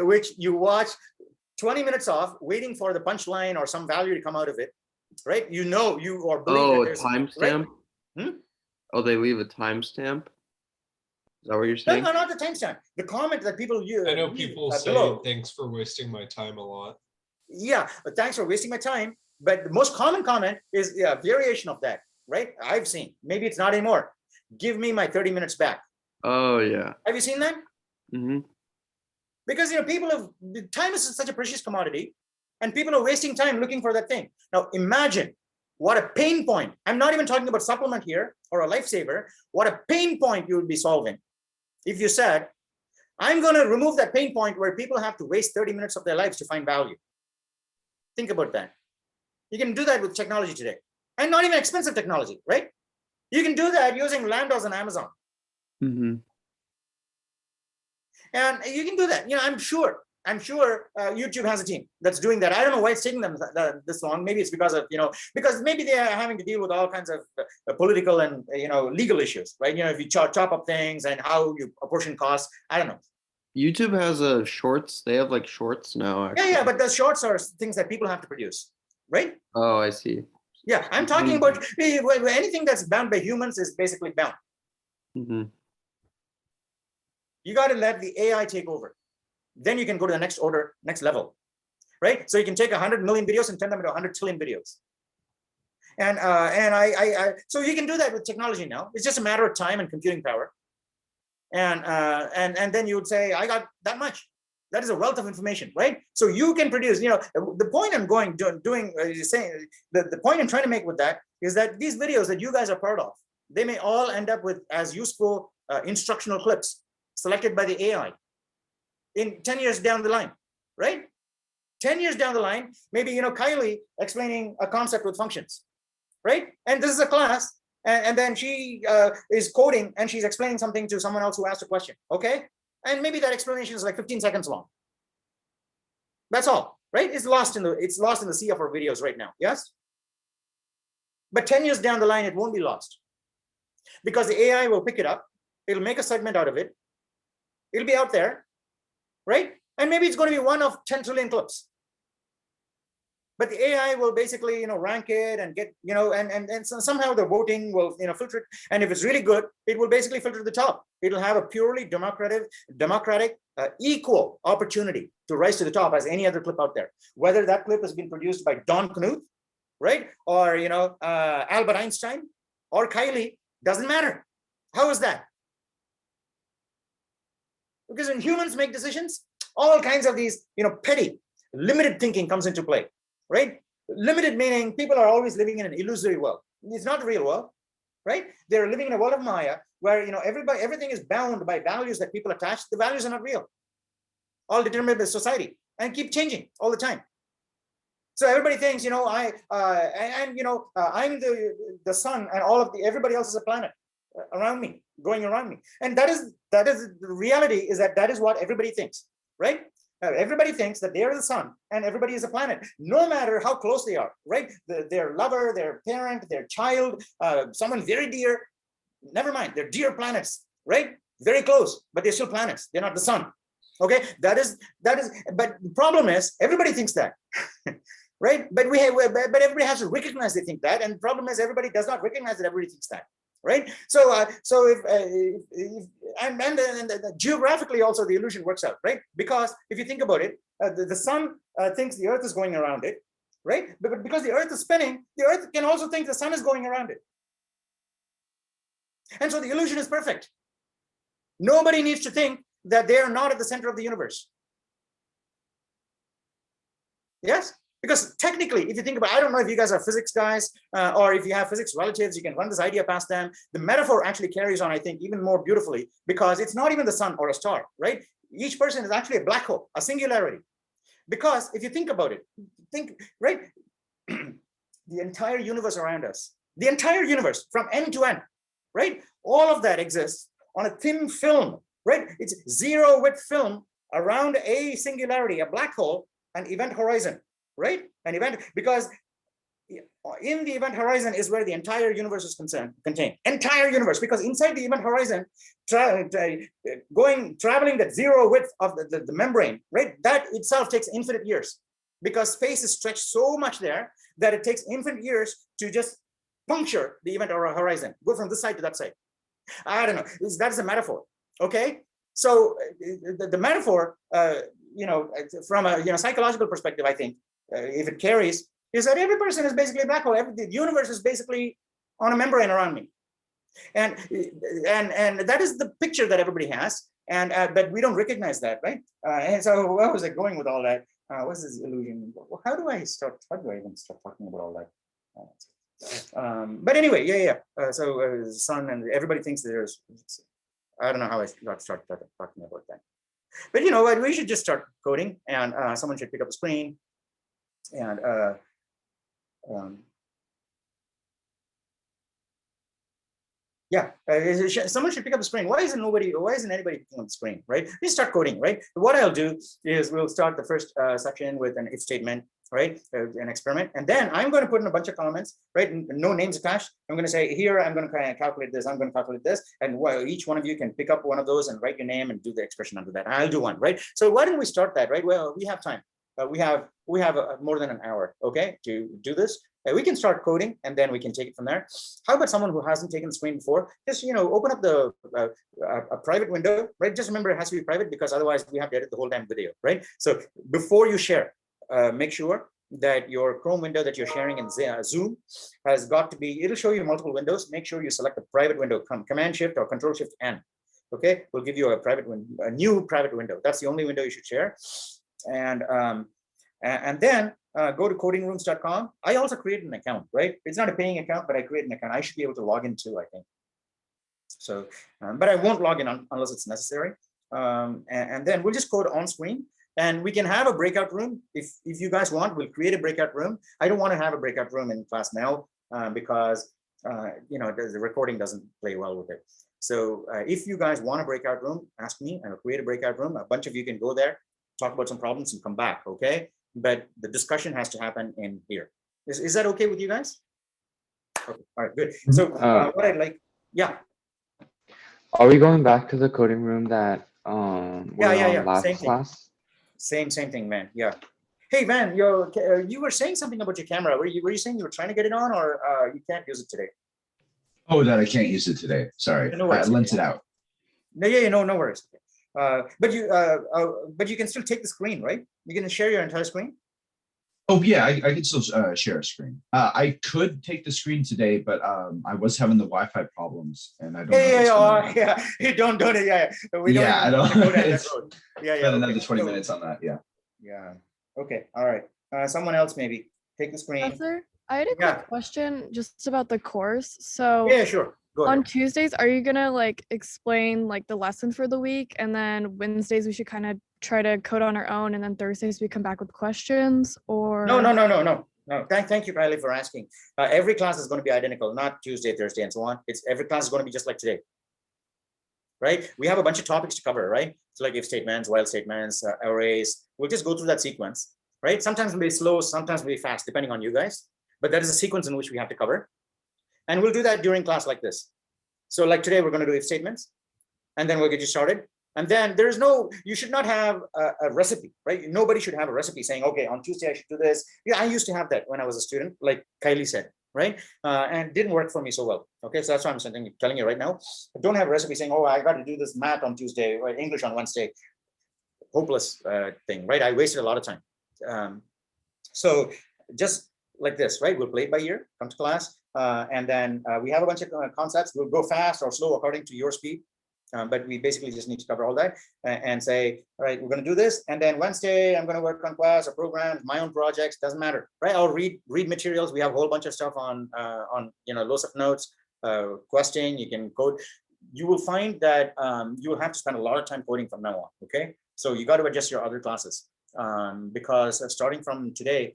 which you watch 20 minutes off, waiting for the punchline or some value to come out of it. Right, you or believe a timestamp. Right? Oh, they leave a timestamp. Is that what you're saying? No, not the timestamp. The comment that people use. I know people say below. Thanks for wasting my time a lot. Yeah, but thanks for wasting my time. But the most common comment is a variation of that, right? I've seen. Maybe it's not anymore. give me my 30 minutes back. Oh yeah. Have you seen that? Mm-hmm. Because people have, time is such a precious commodity, and people are wasting time looking for that thing. Now imagine what a pain point. I'm not even talking about supplement here or a lifesaver. What a pain point you would be solving if you said, I'm going to remove that pain point where people have to waste 30 minutes of their lives to find value. Think about that. You can do that with technology today, and not even expensive technology, right? You can do that using Landos on Amazon. Mm-hmm. And you can do that. I'm sure YouTube has a team that's doing that. I don't know why it's taking them this long. Maybe it's because of, because maybe they are having to deal with all kinds of political and, legal issues, right? If you chop up things and how you apportion costs, I don't know. YouTube has a shorts. They have like shorts now. Actually. Yeah, but the shorts are things that people have to produce, right? Oh, I see. Yeah, I'm talking about anything that's bound by humans is basically bound. Mm-hmm. You got to let the AI take over. Then you can go to the next level, right? So you can take 100 million videos and turn them into 100 trillion videos. And so you can do that with technology now. It's just a matter of time and computing power. And then you would say, I got that much. That is a wealth of information, right? So you can produce, the point I'm saying, the point I'm trying to make with that is that these videos that you guys are part of, they may all end up with as useful instructional clips selected by the AI in 10 years down the line, right? 10 years down the line, maybe, Kylie explaining a concept with functions, right? And this is a class, and then she is coding and she's explaining something to someone else who asked a question, okay? And maybe that explanation is like 15 seconds long. That's all, right? It's lost in the sea of our videos right now, yes? But 10 years down the line, it won't be lost, because the AI will pick it up, it'll make a segment out of it, it'll be out there, right? And maybe it's going to be one of 10 trillion clips. But the AI will basically, rank it and get, and somehow the voting will, filter it. And if it's really good, it will basically filter to the top. It'll have a purely democratic, equal opportunity to rise to the top as any other clip out there. Whether that clip has been produced by Don Knuth, right? Or, Albert Einstein or Kylie, doesn't matter. How is that? Because when humans make decisions, all kinds of these, petty, limited thinking comes into play, right? Limited meaning people are always living in an illusory world. It's not the real world, right? They're living in a world of Maya where, everything is bound by values that people attach. The values are not real, all determined by society and keep changing all the time. So everybody thinks, I'm the sun, and everybody else is a planet around me, going around me. And that is the reality, is that is what everybody thinks, right? Everybody thinks that they are the sun and everybody is a planet, no matter how close they are, right? Their lover, their parent, their child, someone very dear, never mind, they're dear planets, right? Very close, but they're still planets. They're not the sun. Okay, that is, but the problem is everybody thinks that, right? But everybody has to recognize they think that, and the problem is everybody does not recognize that everybody thinks that, right? So if geographically also the illusion works out, right? Because if you think about it, the sun thinks the earth is going around it, right? But because the earth is spinning, the earth can also think the sun is going around it. And so the illusion is perfect. Nobody needs to think that they are not at the center of the universe. Yes? Because technically, if you think about, I don't know if you guys are physics guys, or if you have physics relatives, you can run this idea past them. The metaphor actually carries on, I think, even more beautifully, because it's not even the sun or a star, right? Each person is actually a black hole, a singularity. Because if you think about it, right? The entire universe around us, the entire universe from end to end, right? All of that exists on a thin film, right? It's zero width film around a singularity, a black hole, an event horizon. Right? An event, because in the event horizon is where the entire universe is contained. Entire universe, because inside the event horizon, traveling that zero width of the membrane, right? That itself takes infinite years, because space is stretched so much there that it takes infinite years to just puncture the event horizon, go from this side to that side. I don't know. That's a metaphor. Okay. So the metaphor, from a psychological perspective, I think, if it carries, is that every person is basically a black hole. The universe is basically on a membrane around me. And that is the picture that everybody has, and but we don't recognize that, right? And so where was I going with all that? What's this illusion? How do I start? How do I even start talking about all that? But anyway, so sun and everybody thinks there's. I don't know how I got started talking about that. But you know what? We should just start coding, and someone should pick up the screen, and yeah, someone should pick up the screen. Why isn't anybody picking up the screen, right? We start coding, right? What I'll do is we'll start the first section with an if statement, right? An experiment. And then I'm going to put in a bunch of comments, right? No names attached. I'm going to say here, I'm going to kind of calculate this. I'm going to calculate this. And each one of you can pick up one of those and write your name and do the expression under that. I'll do one, right? So why don't we start that, right? Well, we have time. We have more than an hour, okay, to do this. We can start coding and then we can take it from there. How about someone who hasn't taken the screen before? Just, you know, open up the a private window, right? Just remember it has to be private because otherwise we have to edit the whole damn video, right? So before you share, make sure that your Chrome window that you're sharing in Zoom has got to be, it'll show you multiple windows. Make sure you select a private window, Command Shift or Control Shift N. Okay, we'll give you a new private window. That's the only window you should share. And then go to codingrooms.com. I also created an account, right? It's not a paying account, but I created an account. I should be able to log in too, I think. So, but I won't log in unless it's necessary. And then we'll just code on screen, and we can have a breakout room. If you guys want, we'll create a breakout room. I don't want to have a breakout room in class now because you know, the recording doesn't play well with it. So if you guys want a breakout room, ask me, and I'll create a breakout room. A bunch of you can go there, talk about some problems and come back, okay? But the discussion has to happen in here. Is that okay with you guys? Okay. All right, good. So what I'd like, yeah. Are we going back to the coding room that we were on last Same thing. class? Same thing, man. Yeah. Hey, man, you were saying something about your camera. Were you saying you were trying to get it on, or you can't use it today? Oh, that I can't use it today. Sorry, No I worries. lent it out. No worries. But you can still take the screen, right? You can share your entire screen. Oh yeah, I can still share a screen. I could take the screen today, but I was having the Wi-Fi problems, and I don't know. You don't it. Yeah, we don't. Yeah, I don't. Go down that road. Yeah. Spend another Okay. 20 minutes on that. Yeah. Yeah. Okay. All right. Someone else maybe take the screen. Professor, I had a Yeah. quick question just about the course. So Yeah, sure. Go ahead. on Tuesdays, are you gonna like explain like the lesson for the week, and then Wednesdays we should kind of try to code on our own, and then Thursdays we come back with questions? Or No. Thank you, Kylie, for asking. Every class is going to be identical, not Tuesday, Thursday, and so on. Every class is going to be just like today, right? We have a bunch of topics to cover, right? So like if statements, while statements, arrays. We'll just go through that sequence, right? Sometimes it'll be slow, sometimes it'll be fast, depending on you guys. But that is a sequence in which we have to cover, and we'll do that during class like this. So like today, we're going to do if statements, and then we'll get you started. And then you should not have a recipe, right? Nobody should have a recipe saying, okay, on Tuesday I should do this. Yeah, I used to have that when I was a student, like Kylie said, right? And it didn't work for me so well. Okay, so that's why I'm telling you right now. Don't have a recipe saying, oh, I got to do this math on Tuesday or English on Wednesday. Hopeless thing, right? I wasted a lot of time. So just like this, right? We'll play it by ear, come to class, and then we have a bunch of concepts. We'll go fast or slow according to your speed. But we basically just need to cover all that and say, all right, we're going to do this. And then Wednesday, I'm going to work on class or programs, my own projects, doesn't matter, right? I'll read materials. We have a whole bunch of stuff on loads of notes, questing, you can code. You will find that you will have to spend a lot of time coding from now on, okay? So you got to adjust your other classes because starting from today,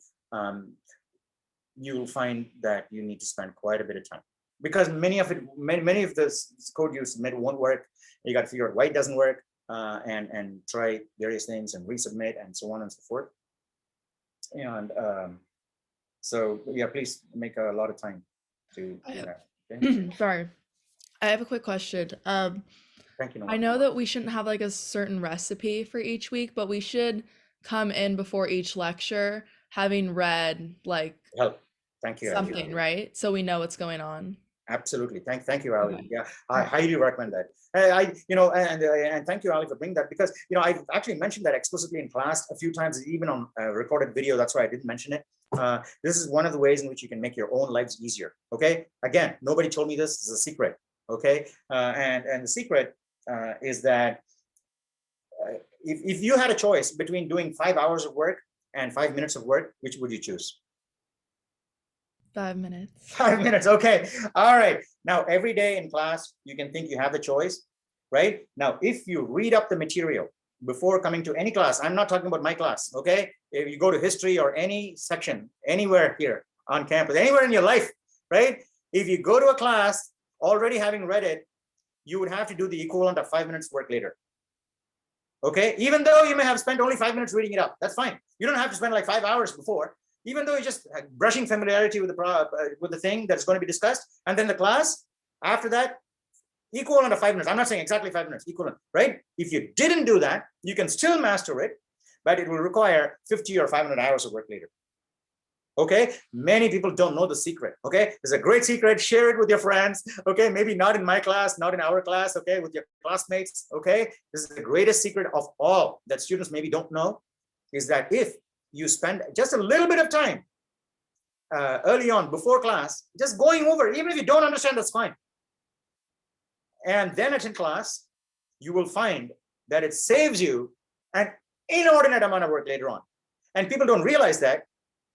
you'll find that you need to spend quite a bit of time. Because many of this code you submit won't work. You got to figure out why it doesn't work and try various things and resubmit and so on and so forth. And so yeah, please make a lot of time to do that. Okay? Sorry, I have a quick question. Thank you. I know that we shouldn't have like a certain recipe for each week, but we should come in before each lecture having read like Help. Thank you. something, Ali. right? So we know what's going on. Absolutely. Thank you, Ali. Okay. Yeah, I highly recommend that. And thank you, Ali, for bringing that, because I've actually mentioned that explicitly in class a few times, even on recorded video. That's why I didn't mention it. This is one of the ways in which you can make your own lives easier. Okay. Again, nobody told me this. This is a secret. Okay, and the secret is that if you had a choice between doing 5 hours of work and 5 minutes of work, which would you choose? 5 minutes. 5 minutes. Okay. All right. Now, every day in class, you can think you have the choice, right? Now, if you read up the material before coming to any class, I'm not talking about my class. Okay. If you go to history or any section, anywhere here on campus, anywhere in your life, right? If you go to a class already having read it, you would have to do the equivalent of 5 minutes work later. Okay. Even though you may have spent only 5 minutes reading it up, that's fine. You don't have to spend like 5 hours before. Even though you're just brushing familiarity with the thing that's going to be discussed, and then the class after that, equivalent of 5 minutes. I'm not saying exactly 5 minutes, equivalent, right? If you didn't do that, you can still master it, but it will require 50 or 500 hours of work later. Okay, many people don't know the secret. Okay, it's a great secret. Share it with your friends. Okay, maybe not in my class, not in our class. Okay, with your classmates. Okay, this is the greatest secret of all that students maybe don't know, is that if you spend just a little bit of time early on before class, just going over, even if you don't understand, that's fine. And then attend class, you will find that it saves you an inordinate amount of work later on. And people don't realize that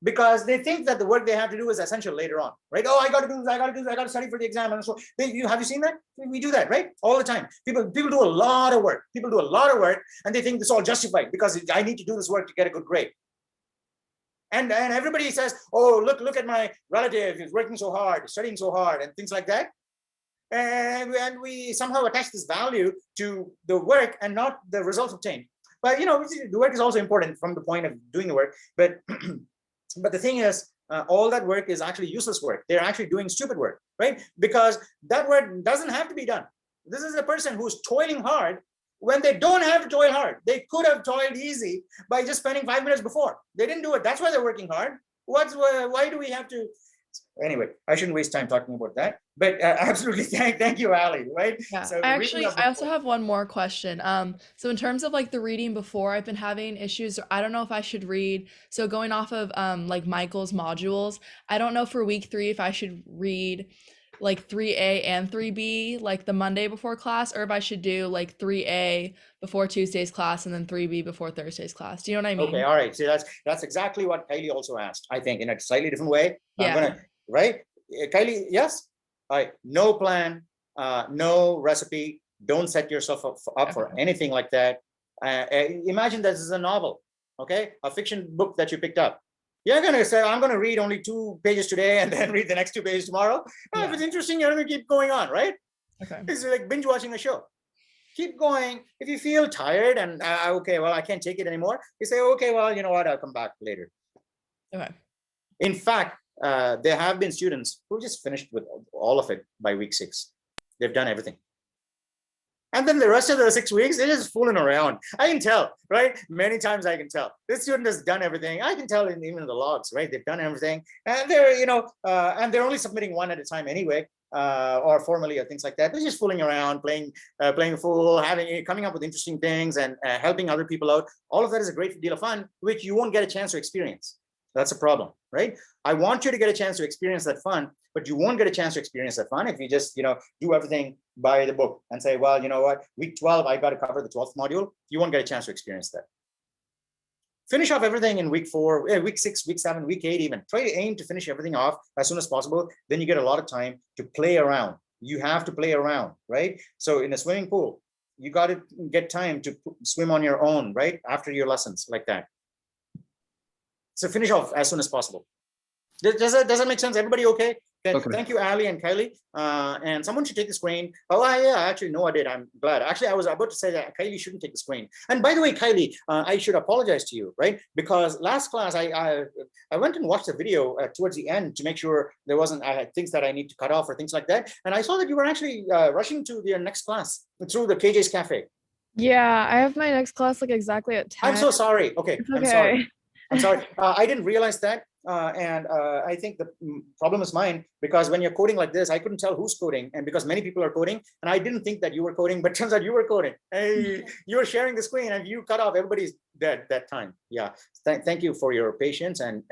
because they think that the work they have to do is essential later on, right? Oh, I got to do this, I got to do this, I got to study for the exam. And so have you seen that? We do that, right? All the time. People do a lot of work. People do a lot of work and they think this is all justified because I need to do this work to get a good grade. And everybody says, oh, look at my relative, he's working so hard, studying so hard, and things like that. And we somehow attach this value to the work and not the results obtained. But the work is also important from the point of doing the work. But but the thing is, all that work is actually useless work. They're actually doing stupid work, right? Because that work doesn't have to be done. This is a person who's toiling hard when they don't have to toil hard. They could have toiled easy by just spending 5 minutes before. They didn't do it. That's why they're working hard. Why do we have to? Anyway, I shouldn't waste time talking about that. But absolutely, thank you, Ali. Right? Yeah. So I also have one more question. So in terms of like the reading before, I've been having issues. I don't know if I should read. So going off of like Michael's modules, I don't know for week 3 if I should read like 3A and 3B like the Monday before class, or if I should do like 3A before Tuesday's class and then 3B before Thursday's class. Do you know what I mean? Okay, all right. So that's exactly what Kylie also asked, I think, in a slightly different way. Yeah. Right? Kylie, yes? All right. No plan, no recipe. Don't set yourself up for anything like that. Imagine this is a novel, okay? A fiction book that you picked up. You're going to say, I'm going to read only 2 pages today and then read the next 2 pages tomorrow. Well, if it's interesting, you're going to keep going on, right? Okay. It's like binge watching a show. Keep going. If you feel tired and, okay, well, I can't take it anymore, you say, okay, well, you know what? I'll come back later. Okay. In fact, there have been students who just finished with all of it by week 6. They've done everything. And then the rest of the 6 weeks, they're just fooling around. I can tell, right? Many times I can tell. This student has done everything. I can tell even in the logs, right? They've done everything. And they're, and they're only submitting 1 at a time anyway, or formally or things like that. They're just fooling around, playing fool, coming up with interesting things and helping other people out. All of that is a great deal of fun, which you won't get a chance to experience. That's a problem, right? I want you to get a chance to experience that fun, but you won't get a chance to experience that fun if you just, do everything by the book and say, well, you know what, week 12, I got to cover the 12th module. You won't get a chance to experience that. Finish off everything in week 4, week 6, week 7, week 8, even. Try to aim to finish everything off as soon as possible. Then you get a lot of time to play around. You have to play around, right? So in a swimming pool, you got to get time to swim on your own, right? After your lessons like that. So finish off as soon as possible. Does that make sense? Everybody okay? Okay. Thank you, Ali and Kylie. And someone should take the screen. Oh, yeah, actually, no, I did. I'm glad. Actually, I was about to say that Kylie shouldn't take the screen. And by the way, Kylie, I should apologize to you, right? Because last class, I went and watched the video towards the end to make sure there wasn't things that I need to cut off or things like that. And I saw that you were actually rushing to your next class through the KJ's Cafe. Yeah, I have my next class like exactly at 10. I'm so sorry. Okay, It's I'm okay. sorry. I'm sorry. I didn't realize that. I think the problem is mine, because when you're coding like this, I couldn't tell who's coding, and because many people are coding, and I didn't think that you were coding, but turns out you were coding. Hey, you were sharing the screen and you cut off, everybody's dead that time. Yeah, thank you for your patience and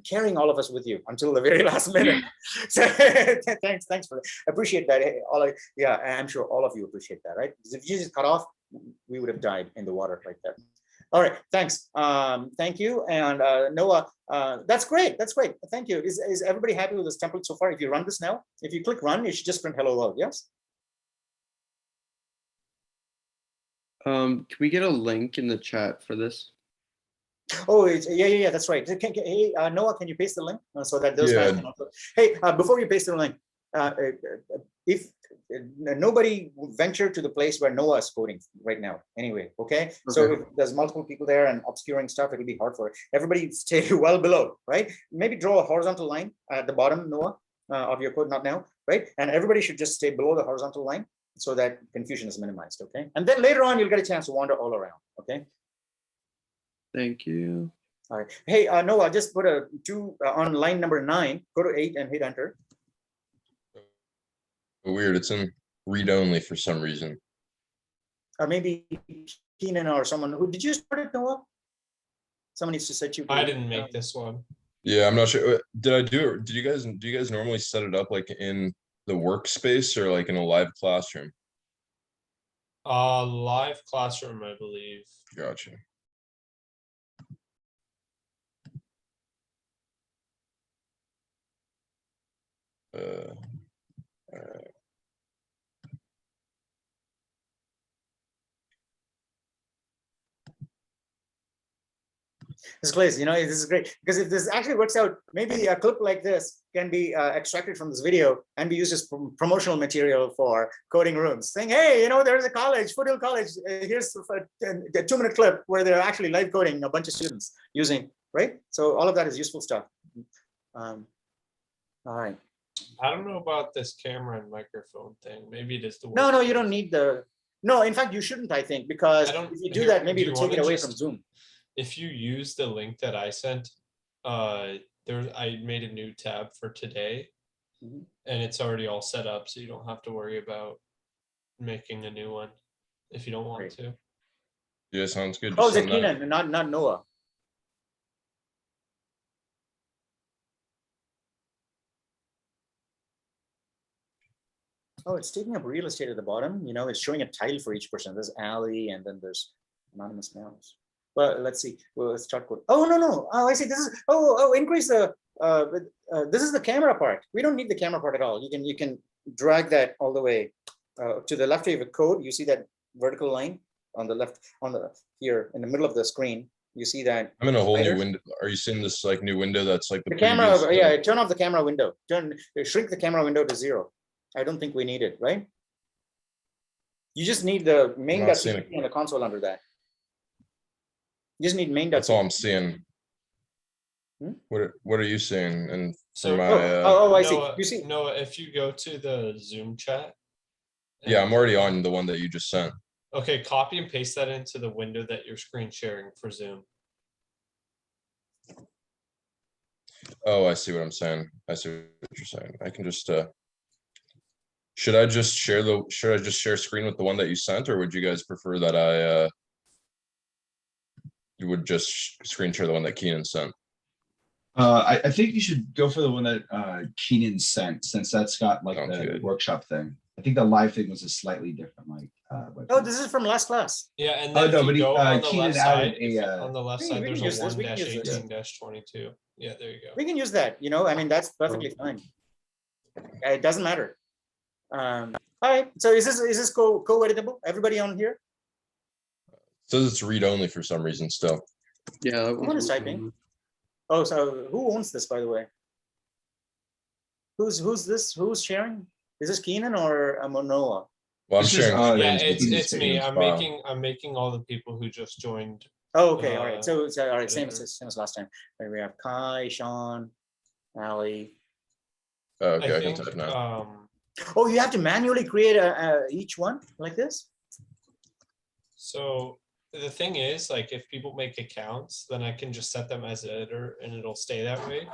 carrying all of us with you until the very last minute. So thanks for that. Appreciate that. Hey, yeah, I'm sure all of you appreciate that, right? Because if you just cut off, we would have died in the water like that. All right, thanks. Thank you. And Noah, that's great. That's great. Thank you. Is everybody happy with this template so far? If you run this now, if you click run, it should just print hello world. Yes. Can we get a link in the chat for this? Oh, yeah. That's right. Hey, Noah, can you paste the link so that those guys Yeah. can also. Hey, before you paste the link, if nobody venture to the place where Noah is coding right now anyway, okay? So Okay. if there's multiple people there and obscuring stuff, it'll be hard for it. Everybody stay well below, right? Maybe draw a horizontal line at the bottom, Noah, of your code, not now, right? And everybody should just stay below the horizontal line so that confusion is minimized, okay? And then later on, you'll get a chance to wander all around, okay? Thank you. All right. Hey, Noah, just put a 2 on line number 9, go to 8 and hit enter. Weird, it's in read only for some reason. Or maybe Keenan or someone who, did you start it, Noah? Someone needs to set you. I didn't make this one. Yeah, I'm not sure. Did I do it? Do you guys normally set it up like in the workspace or like in a live classroom? Live classroom, I believe. Gotcha. This is great. You know, this is great because if this actually works out, maybe a clip like this can be extracted from this video and be used as promotional material for coding rooms. Saying, hey, you know, there's a college, Foothill College. Here's a 2-minute clip where they're actually live coding a bunch of students using, right? So all of that is useful stuff. All right. I don't know about this camera and microphone thing. Maybe it is the. No, you don't need the. No, in fact, you shouldn't. I think because if you do that, maybe it'll take it away from Zoom. If you use the link that I sent, I made a new tab for today, and it's already all set up, so you don't have to worry about making a new one if you don't want to. Yeah, sounds good. Oh, it's Keenan, not Noah. Oh, it's taking up real estate at the bottom. You know, it's showing a title for each person. There's Ali, and then there's anonymous mouse. Well, let's see. Well, let's start code. Oh, no. Oh, I see. This is increase the this is the camera part. We don't need the camera part at all. You can drag that all the way to the left of the code. You see that vertical line on the left, here in the middle of the screen. You see that. I'm in a whole new window. Are you seeing this like new window that's like the camera? Yeah, turn off the camera window. Shrink the camera window to 0. I don't think we need it, right? You just need the main.cpp on the console under that. You just need main. That's all I'm seeing. What are you seeing? And so I see. You see. Noah, if you go to the Zoom chat. Yeah, I'm already on the one that you just sent. Okay, copy and paste that into the window that you're screen sharing for Zoom. Oh, I see what I'm saying. I see what you're saying. I can just should I just share screen with the one that you sent, or would you guys prefer that you would just screen share the one that Keenan sent? I think you should go for the one that Keenan sent, since that's got like the workshop thing. I think the live thing was a slightly different, like. Oh, this is from last class. Yeah, and then if you go on the Keenan left side, on the left side, there's a 1-18-22. Yeah, there you go. We can use that. You know, I mean, that's perfectly fine. It doesn't matter. All right. So is this co-editable? Everybody on here? Says it's read only for some reason still. Yeah. Someone is typing. Oh, so who owns this, by the way? Who's this? Who's sharing? Is this Keenan or Noah? Well, I'm sharing. Yeah, it's me. I'm making all the people who just joined. Oh, okay. All right. So all right. Same as last time. We have Kai, Sean, Ali. Okay, I can type now. Oh, you have to manually create each one like this? So the thing is, like, if people make accounts, then I can just set them as editor and it'll stay that way.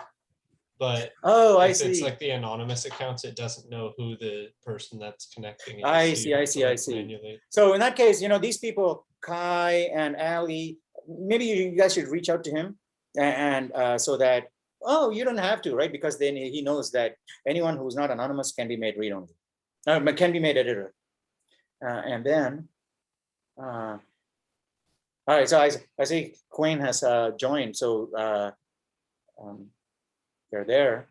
But Oh, I if it's see. like the anonymous accounts, it doesn't know who the person that's connecting is. I so see, you I have to, see, I like, see. manually- So in that case, these people, Kai and Ali, maybe you guys should reach out to him and so that, oh, you don't have to, right? Because then he knows that anyone who's not anonymous can be made read-only, can be made editor. And then, all right, so I see Quinn has joined, so they're there.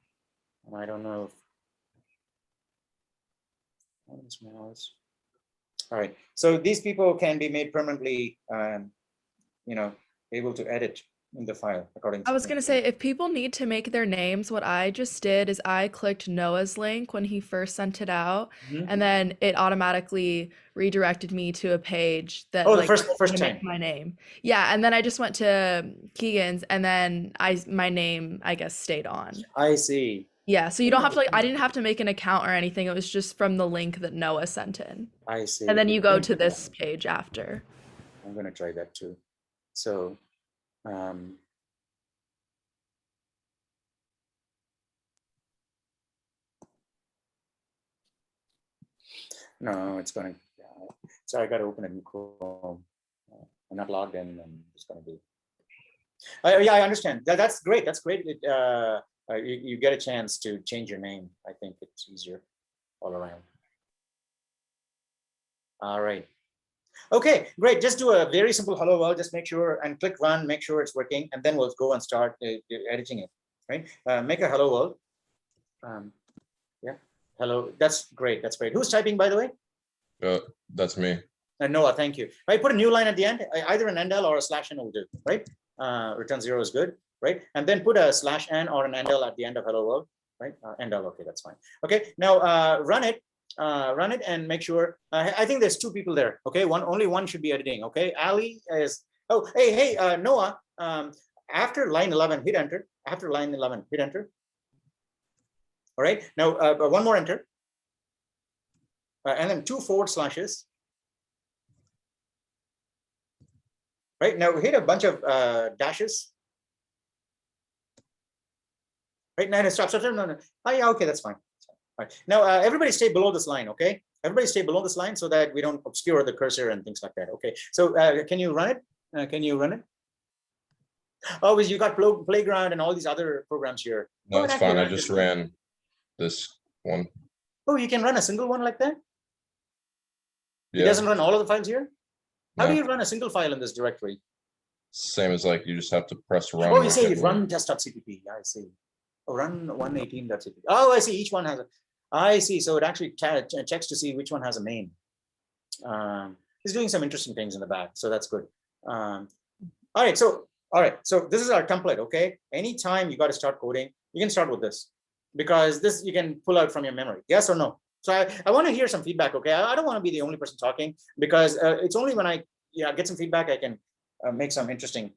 And I don't know if all right, so these people can be made permanently, able to edit in the file according to. I was gonna say, if people need to make their names, what I just did is I clicked Noah's link when he first sent it out, Mhm. and then it automatically redirected me to a page that Oh, the like first told me to time. make my name. Yeah, and then I just went to Keegan's, and then my name I guess stayed on. I see. Yeah, so you don't have to I didn't have to make an account or anything. It was just from the link that Noah sent in. I see. And then you go to this page after. I'm gonna try that too. So, no, it's gonna. So I got to open a new Chrome. I'm not logged in. I'm just gonna be. Yeah, I understand. That's great. That's great. You get a chance to change your name. I think it's easier all around. All right. Okay, great. Just do a very simple hello world. Just make sure and click run, make sure it's working, and then we'll go and start editing it, right? Make a hello world. Yeah, hello. That's great. That's great. Who's typing, by the way? That's me. Noah, thank you. Right, put a new line at the end. Either an endl or a /n will do, right? Return 0 is good, right? And then put a /n or an endl at the end of hello world, right? Endl, okay, that's fine. Okay, now run it and make sure. I think there's 2 people there. Okay, only one should be editing. Okay, Ali is. Oh, hey, Noah. After line 11, hit enter. After line 11, hit enter. All right. Now one more enter, and then 2 forward slashes. Right now, hit a bunch of dashes. Right now, stop. No. Oh, yeah, okay, that's fine. All right. Now, everybody stay below this line, okay? Everybody stay below this line so that we don't obscure the cursor and things like that, okay? So can you run it? Can you run it? Oh, you got Playground and all these other programs here. No, it's fine. I just ran this one. Oh, you can run a single one like that? Yeah. It doesn't run all of the files here? How No. do you run a single file in this directory? Same as like you just have to press run. Oh, you say run test.cpp. I see. Oh, run 118.cpp. Oh, I see. Each one has a. I see. So it actually checks to see which one has a main. It's doing some interesting things in the back, so that's good. All right. So this is our template. Okay. Anytime you got to start coding, you can start with this because this you can pull out from your memory. Yes or no? So I want to hear some feedback. Okay. I don't want to be the only person talking because it's only when I get some feedback I can make some interesting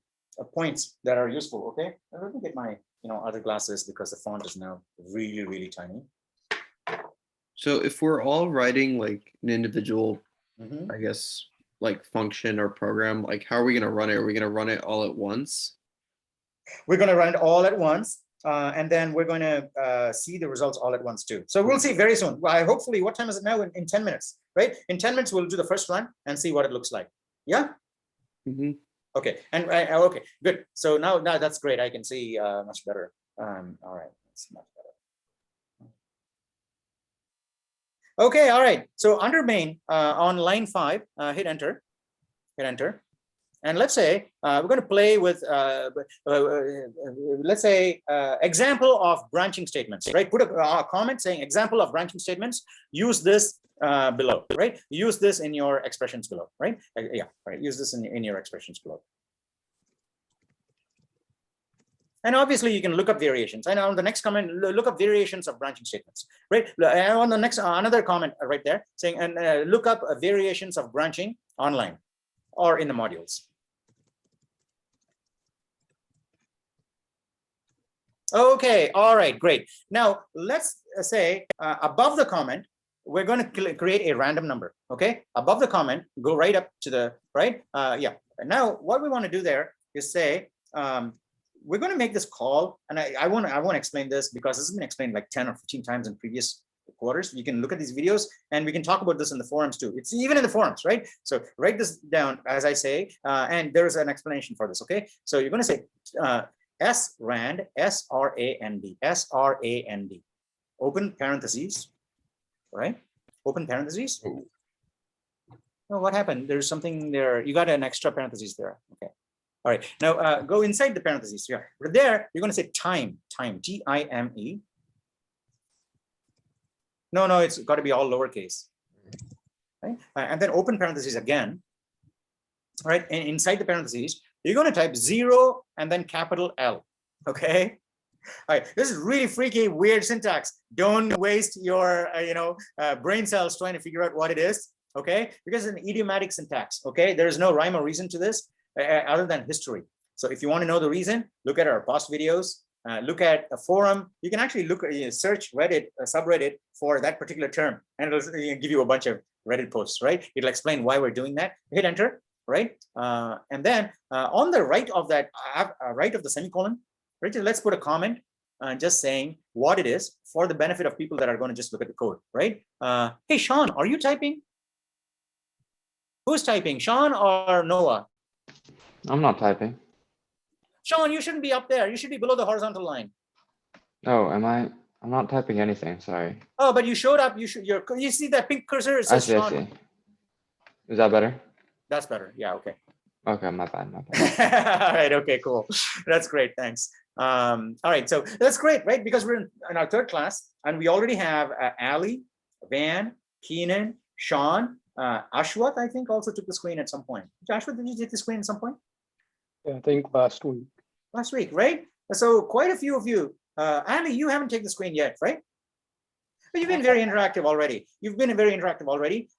points that are useful. Okay. Let me get my other glasses because the font is now really, really tiny. So if we're all writing like an individual, Mhm. I guess, like function or program, like how are we going to run it? Are we going to run it all at once? We're going to run it all at once. And then we're going to see the results all at once too. So we'll see very soon. Well, hopefully, what time is it now? In 10 minutes, right? In 10 minutes, we'll do the first run and see what it looks like. Yeah? Mm-hmm. Okay. And okay, good. So now that's great. I can see much better. All right. That's much better. Okay. All right. So under main on line 5, hit enter. Hit enter. And let's say we're going to play with, let's say, example of branching statements, right? Put a comment saying example of branching statements. Use this below, right? Use this in your expressions below, right? Yeah, right. Use this in your expressions below. And obviously, you can look up variations. And on the next comment, look up variations of branching statements, right? And on the next, another comment right there saying, and look up variations of branching online or in the modules. Okay, all right, great. Now let's say above the comment, we're going to create a random number. Okay, above the comment, go right up to the right. Yeah. Now, what we want to do there is say we're going to make this call, and I want to explain this because this has been explained like 10 or 15 times in previous quarters. You can look at these videos, and we can talk about this in the forums too. It's even in the forums, right? So write this down as I say, and there is an explanation for this. Okay, so you're going to say SRAND, SRAND, SRAND, open parentheses, right? Open parentheses. Oh, what happened? There's something there. You got an extra parentheses there. Okay. All right. Now go inside the parentheses. Yeah. Right there, you're going to say time, T-I-M-E. No, it's got to be all lowercase. Right? And then open parentheses again. All right. And inside the parentheses, you're going to type 0 and then capital L. Okay. All right. This is really freaky, weird syntax. Don't waste your, brain cells trying to figure out what it is. Okay. Because it's an idiomatic syntax. Okay. There is no rhyme or reason to this other than history. So if you want to know the reason, look at our past videos. Look at a forum. You can actually look at search Reddit, subreddit for that particular term, and it'll give you a bunch of Reddit posts, right? It'll explain why we're doing that. Hit enter, right? And then on the right of that, right of the semicolon, right? Let's put a comment just saying what it is for the benefit of people that are going to just look at the code, right? Hey, Sean, are you typing? Who's typing, Sean or Noah? I'm not typing. Sean, you shouldn't be up there. You should be below the horizontal line. Oh, am I? I'm not typing anything. Sorry. Oh, but you showed up. You see that pink cursor? It says I see. Is that better? That's better. Yeah. Okay. Okay. My bad. All right. Okay. Cool. That's great. Thanks. All right. So that's great, right? Because we're in our third class, and we already have Ali, Van, Keenan, Sean, Ashwath. I think also took the screen at some point. Ashwath, did you take the screen at some point? Yeah, I think last week. Last week, right? So quite a few of you, Ali, you haven't taken the screen yet, right? But you've been very interactive already.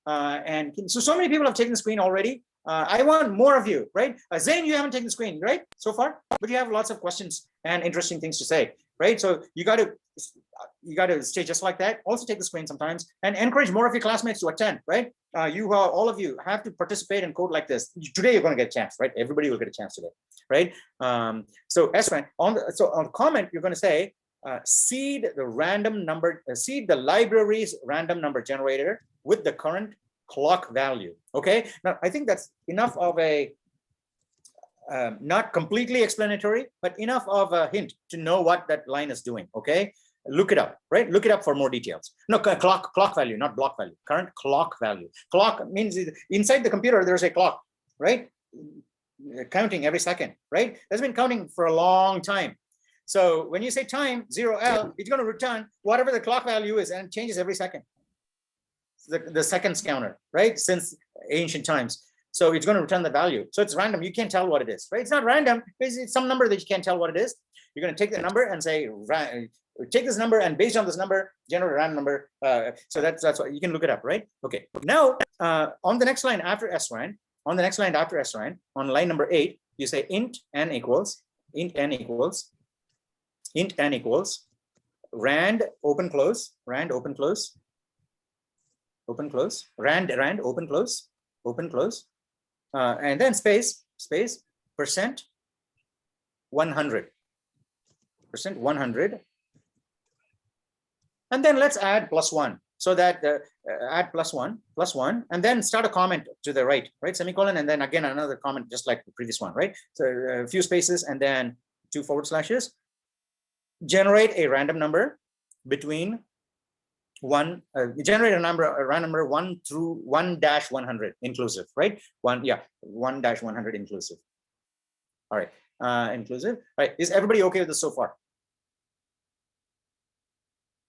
And so many people have taken the screen already. I want more of you, right? Zain, you haven't taken the screen, right? So far, but you have lots of questions and interesting things to say, right? So you got to stay just like that. Also take the screen sometimes and encourage more of your classmates to attend, right? All of you have to participate in code like this. Today you're going to get a chance, right? Everybody will get a chance today, right? So SRAN, on the comment, you're going to say, seed the library's random number generator with the current clock value. Okay. Now I think that's enough of a not completely explanatory, but enough of a hint to know what that line is doing. Okay. Look it up, right? Look it up for more details. No, clock value, not block value. Current clock value. Clock means inside the computer there's a clock, right? Counting every second, right? That's been counting for a long time. So when you say time 0L, it's going to return whatever the clock value is, and it changes every second. The seconds counter, right? Since ancient times. So it's going to return the value. So it's random. You can't tell what it is, right? It's not random. It's some number that you can't tell what it is. You're going to take the number and say, take this number, and based on this number, generate a random number. So that's what you can look it up, right? Okay. Now on the next line after SRAN, on line number 8, you say int n equals rand open close, rand open close, rand open close, and then space percent 100, and then let's add +1, so that add +1, and then start a comment to the right, semicolon, and then again another comment just like the previous one, right? So a few spaces and then 2 forward slashes. Generate a random number between generate a random number 1 through 1-100 inclusive, right? 1-100 inclusive. All right, inclusive. All right, is everybody okay with this so far?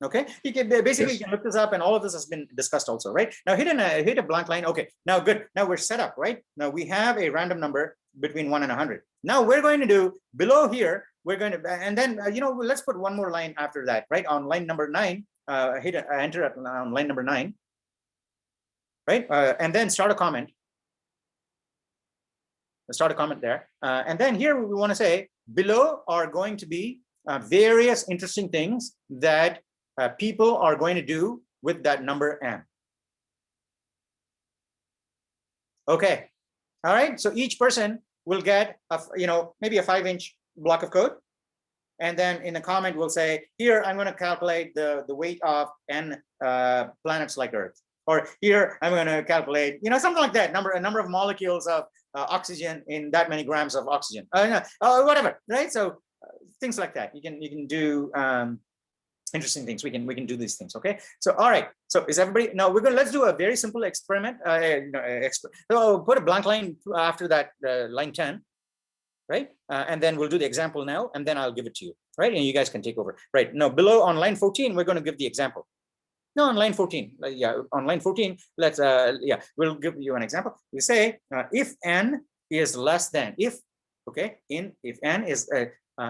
Okay, you can basically, yes. You can look this up, and all of this has been discussed also, right? Now hit a blank line. Okay, now good. Now we're set up, right? Now we have a random number between 1 and 100. Now we're going to do below here. We're going to, and then let's put one more line after that, right? On line number 9, hit enter on line number 9, right? And then start a comment. Start a comment there, and then here we want to say below are going to be various interesting things that people are going to do with that number n. Okay. All right. So each person will get maybe a 5-inch block of code. And then in the comment, we'll say, here, I'm going to calculate the weight of n planets like Earth. Or here, I'm going to calculate, something like that, a number of molecules of oxygen in that many grams of oxygen. Whatever, right? So things like that. You can do interesting things. We can do these things. Okay. So all right. So is everybody? Now let's do a very simple experiment. So put a blank line after that line 10. Right, and then we'll do the example now, and then I'll give it to you, right? And you guys can take over, right? Now, below on line 14, we're going to give the example. No, on line 14, on line 14, let's, we'll give you an example. We say if n is less than, if n is,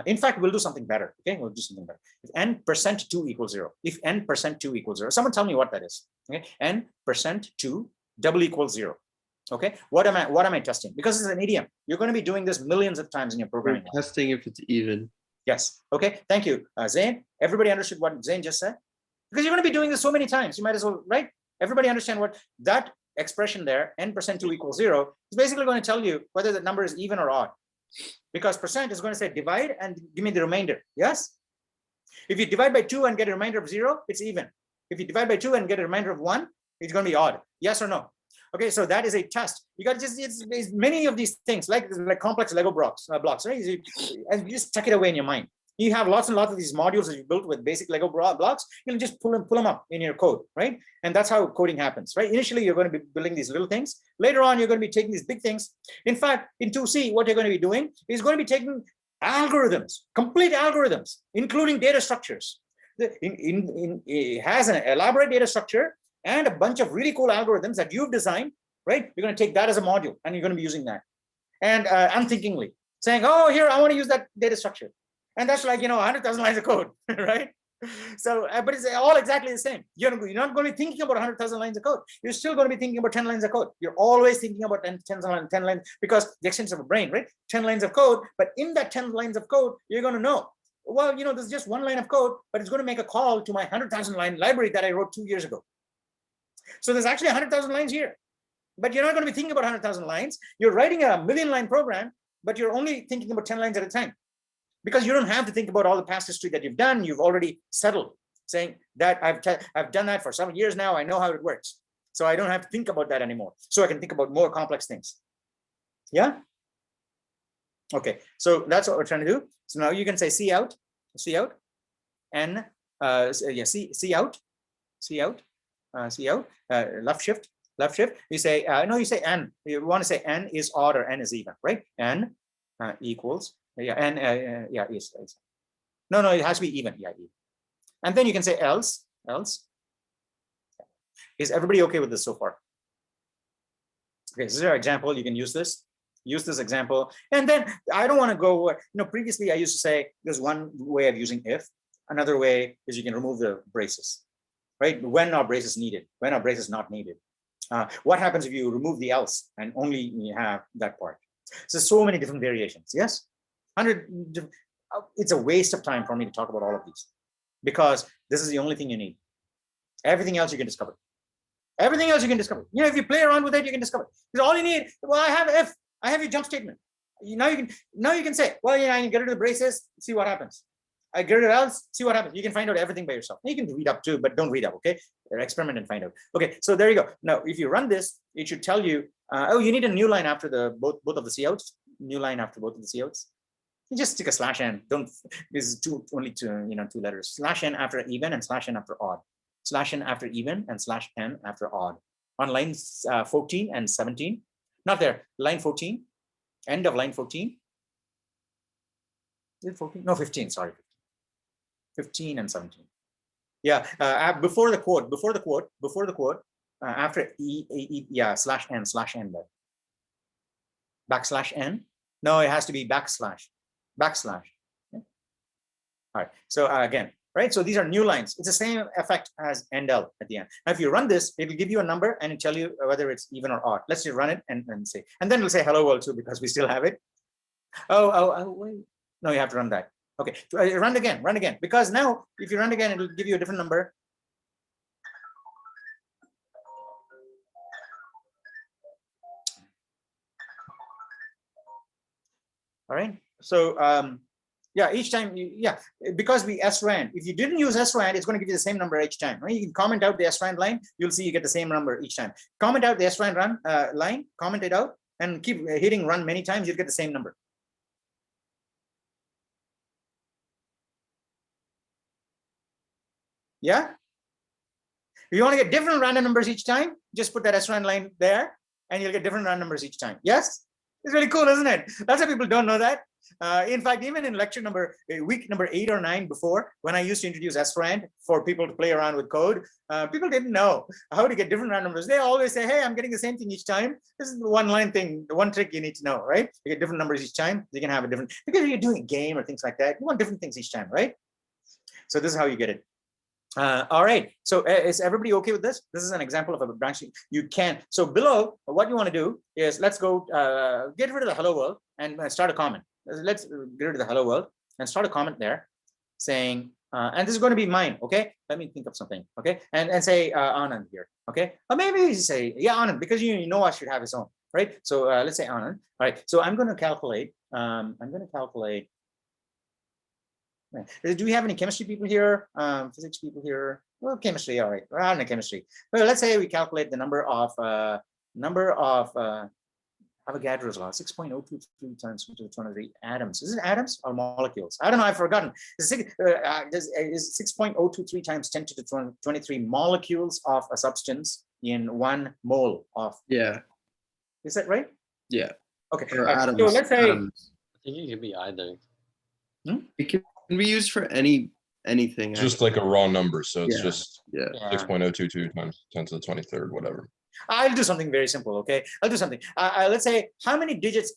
in fact, we'll do something better, okay? We'll do something better. If n%2 equals 0, if n%2 equals 0, someone tell me what that is, okay? n%2 double equals 0. Okay, what am I testing? Because it's an idiom. You're going to be doing this millions of times in your programming. We're testing if it's even. Yes. Okay. Thank you, Zain. Everybody understood what Zain just said? Because you're going to be doing this so many times. You might as well, right? Everybody understand what that expression there, n%2 equals 0, is basically going to tell you whether the number is even or odd. Because percent is going to say divide and give me the remainder. Yes. If you divide by 2 and get a remainder of 0, it's even. If you divide by 2 and get a remainder of 1, it's going to be odd. Yes or no? Okay, so that is a test. You got to it's many of these things like complex Lego blocks, right? And you just tuck it away in your mind. You have lots and lots of these modules that you built with basic Lego blocks. You can just pull them up in your code, right? And that's how coding happens, right? Initially, you're going to be building these little things. Later on, you're going to be taking these big things. In fact, in 2C, what you're going to be doing is going to be taking algorithms, complete algorithms, including data structures. It has an elaborate data structure and a bunch of really cool algorithms that you've designed, right? You're going to take that as a module, and you're going to be using that. And unthinkingly saying, oh, here, I want to use that data structure. And that's like, 100,000 lines of code, right? So, but it's all exactly the same. You're not going to be thinking about 100,000 lines of code. You're still going to be thinking about 10 lines of code. You're always thinking about 10 lines, because the extent of a brain, right? 10 lines of code, but in that 10 lines of code, you're going to know, well, there's just one line of code, but it's going to make a call to my 100,000 line library that I wrote 2 years ago. So there's actually 100,000 lines here, but you're not going to be thinking about 100,000 lines. You're writing a 1,000,000 line program, but you're only thinking about 10 lines at a time, because you don't have to think about all the past history that you've done. You've already settled, saying that I've done that for 7 years now. I know how it works. So I don't have to think about that anymore. So I can think about more complex things. Yeah. Okay. So that's what we're trying to do. So now you can say C out, N, C out, left shift. You say, no, you say N. You want to say N is odd or N is even, right? N equals, N, is. No, it has to be even. Yeah, even. And then you can say else. Is everybody okay with this so far? Okay, this is our example. You can use this example. And then I don't want to go, previously I used to say there's one way of using if. Another way is you can remove the braces, right? When are braces needed? When are braces not needed? What happens if you remove the else and only you have that part? So many different variations. Yes, 100. It's a waste of time for me to talk about all of these, because this is the only thing you need. Everything else you can discover. If you play around with it, you can discover. Because all you need, well, I have if, I have your jump statement. Now you can say, well, I can get rid of the braces, see what happens. I get rid of else, see what happens. You can find out everything by yourself. You can read up too, but don't read up, okay? Experiment and find out. Okay, so there you go. Now, if you run this, it should tell you, you need a new line after the both of the COUts. New line after both of the COUts. You just stick a /n. This is only two letters. /n after even and /n after odd. /n after even and /n after odd. On lines 14 and 17. Not there. Line 14. End of line 14. Is it 14? No, 15. Sorry. 15 and 17. Yeah, before the quote, after /n there. /n. No, it has to be backslash. Okay. All right. So again, right? So these are new lines. It's the same effect as endl at the end. Now, if you run this, it will give you a number and it'll tell you whether it's even or odd. Let's just run it and say, and then it'll say hello world too, because we still have it. Oh, wait. No, you have to run that. Okay, run again, because now if you run again, it'll give you a different number. All right. So yeah, each time, because we SRAND. If you didn't use SRAND, it's going to give you the same number each time. Right? You can comment out the SRAND line. You'll see you get the same number each time. Comment out the SRAND run line. Comment it out and keep hitting run many times. You'll get the same number. Yeah. If you want to get different random numbers each time, just put that SRAND line there, and you'll get different random numbers each time. Yes. It's really cool, isn't it? Lots of people don't know that. In fact, even in lecture week number 8 or 9 before, when I used to introduce SRAND for people to play around with code, people didn't know how to get different random numbers. They always say, hey, I'm getting the same thing each time. This is the one line thing, the one trick you need to know, right? You get different numbers each time. You can have a different, because you're doing a game or things like that. You want different things each time, right? So this is how you get it. All right, so is everybody okay with this? This is an example of a branching. You can, so below, what you want to do is, let's go get rid of the hello world and start a comment. Let's get rid of the hello world and start a comment there saying, and this is going to be mine, okay? Let me think of something, okay? And say Anand here, okay? Or maybe you say, yeah, Anand, because you know I should have his own, right? So let's say Anand, all right? So I'm going to calculate, do we have any chemistry people here? Physics people here? Well, chemistry, all right. We're out in chemistry. Well, let's say we calculate the number of Avogadro's law, 6.023 times 10 to the 23 atoms. Is it atoms or molecules? I don't know. I've forgotten. Is 6.023 times 10 to the 23 molecules of a substance in 1 mole of? Yeah. Is that right? Yeah. Okay. Or atoms. So let's say. Atoms. I think it could be either. It can be used for anything. Just like a raw number. So it's Yeah. just 6.022 times 10 to the 23rd, whatever. I'll do something very simple. Okay, I'll do something. Let's say how many digits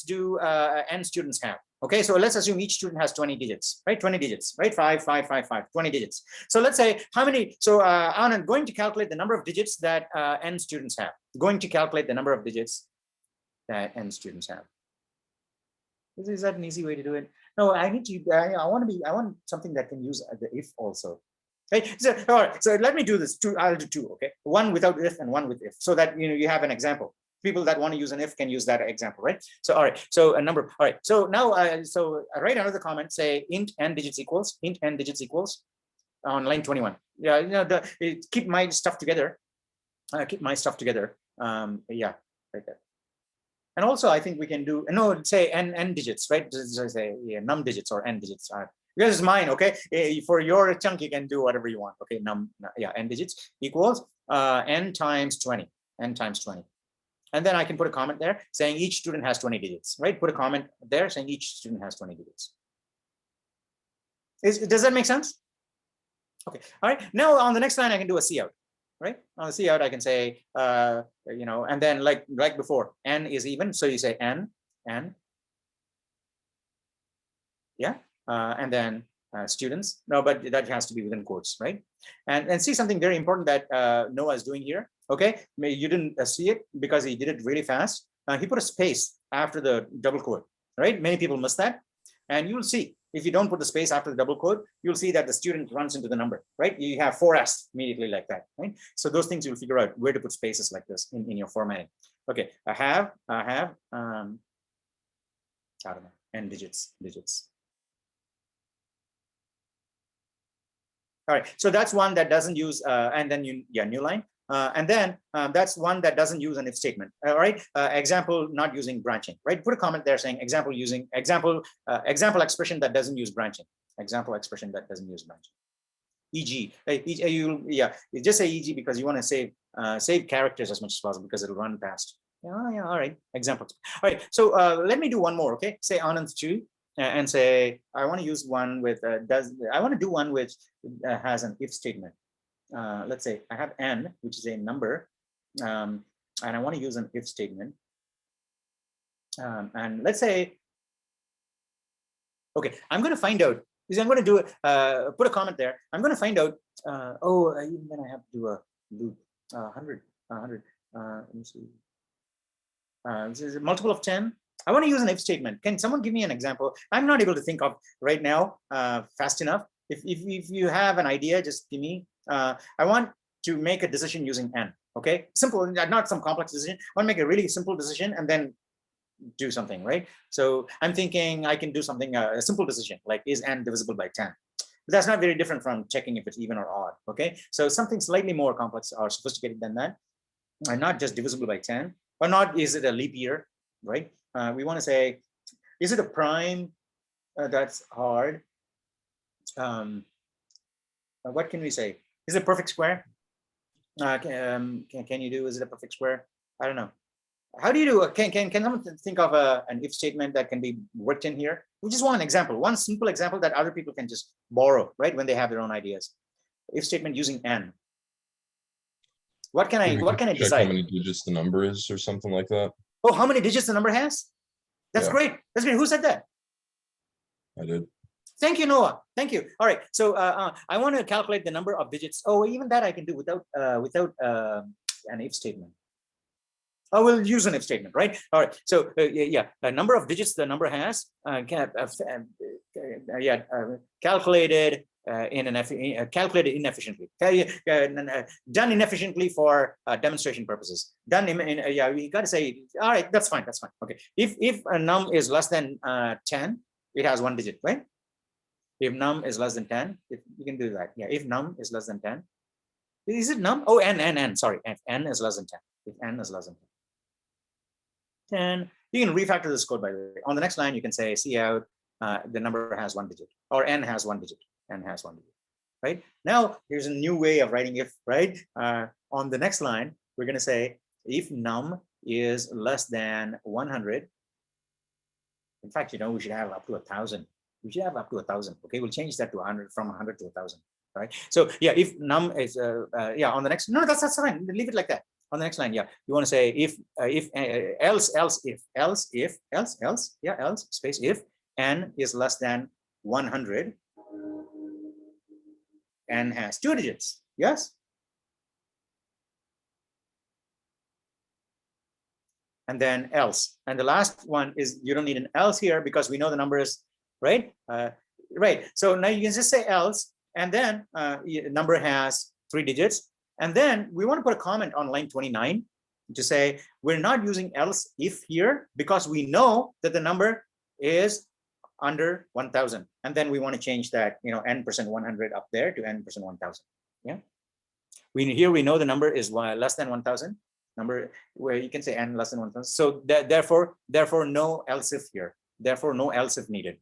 do n students have? Okay, so let's assume each student has 20 digits, right? 20 digits, right? 5, 5, 5, 5, 20 digits. So let's say how many. So Anand, going to calculate the number of digits that n students have. Going to calculate the number of digits that n students have. Is that an easy way to do it? No, I need to. I want something that can use the if also. Right. So all right. So let me do this. I'll do 2. Okay. 1 without if and 1 with if, so that you have an example. People that want to use an if can use that example, right? So all right. So a number. All right. So now, write another comment. Say int n digits equals on line 21. Yeah. Keep my stuff together. Keep my stuff together. Yeah. Right there. And also, I think we can do say n digits, right? Just say num digits or n digits. Because it's mine, okay? For your chunk, you can do whatever you want. Okay, n digits equals n times 20, n times 20. And then I can put a comment there saying each student has 20 digits, right? Put a comment there saying each student has 20 digits. Does that make sense? Okay, all right. Now on the next line, I can do a cout, right? On the cout, I can say, and then like before, n is even. So you say n. Yeah. And then students. No, but that has to be within quotes, right? And see something very important that Noah is doing here. Okay, you didn't see it because he did it really fast. He put a space after the double quote, right? Many people miss that, and you'll see if you don't put the space after the double quote, you'll see that the student runs into the number, right? You have 4s immediately like that, right? So those things you'll figure out where to put spaces like this in your formatting. Okay, I have I don't know, n digits. All right, so that's one that doesn't use, and then new line. And then that's one that doesn't use an if statement. All right, example not using branching, right? Put a comment there saying example using example expression that doesn't use branching. Example expression that doesn't use branching. E.g. You just say e.g. because you want to save characters as much as possible because it'll run fast. Yeah, all right. Examples. All right, so let me do one more. Okay, say Anand 2. And say I want to use one with I want to do one which has an if statement. Let's say I have n, which is a number, and I want to use an if statement. And let's say, okay, I'm going to find out. I'm going to do put a comment there. I'm going to find out. Even then I have to do a loop. 100. Let me see. This is a multiple of 10. I want to use an if statement. Can someone give me an example? I'm not able to think of right now fast enough. If you have an idea, just give me. I want to make a decision using n. Okay, simple, not some complex decision. I want to make a really simple decision and then do something, right? So I'm thinking I can do something, a simple decision, like is n divisible by 10? But that's not very different from checking if it's even or odd, okay? So something slightly more complex or sophisticated than that, and not just divisible by 10, or not is it a leap year, right? We want to say, is it a prime? That's hard. What can we say? Is it a perfect square? Can you do, is it a perfect square? I don't know. How do you do, can someone think of an if statement that can be worked in here? Which is one example, one simple example that other people can just borrow, right? When they have their own ideas. If statement using n. What can I check decide? how many digits the number is or something like that? Oh, how many digits the number has? That's Yeah. great. That's great. Who said that? I did. Thank you, Noah. Thank you. All right. So I want to calculate the number of digits. Oh, even that I can do without an if statement. Oh, we'll use an if statement, right? All right. So yeah, the number of digits the number has calculated calculated inefficiently. Done inefficiently for demonstration purposes. Done yeah, we got to say, all right, that's fine. That's fine. Okay. If a num is less than 10, it has one digit, right? If num is less than 10, you can do that. Yeah. If num is less than 10, is it num? Oh, n. Sorry. If n is less than 10. If n is less than 10. You can refactor this code, by the way. On the next line, you can say see out the number has one digit, or n has one digit. N has one digit, right? Now, here's a new way of writing if, right? On the next line, we're going to say if num is less than 100. In fact, you know, we should have up to 1,000. We should have up to 1,000. Okay, we'll change that to 100, from 100 to 1,000. Right. So yeah, if num is yeah, on the next, no, that's fine. Leave it like that. On the next line, yeah, you want to say if else space if n is less than 100, n has 2 digits. Yes. And then else. And the last one is you don't need an else here because we know the number is right. Right. So now you can just say else, and then number has 3 digits. And then we want to put a comment on line 29 to say we're not using else if here because we know that the number is under 1,000. And then we want to change that, you know, n% 100 up there to n% 1,000. Yeah. Here we know the number is less than 1,000. Number where you can say n less than 1,000. So therefore no else if here. Therefore no else if needed.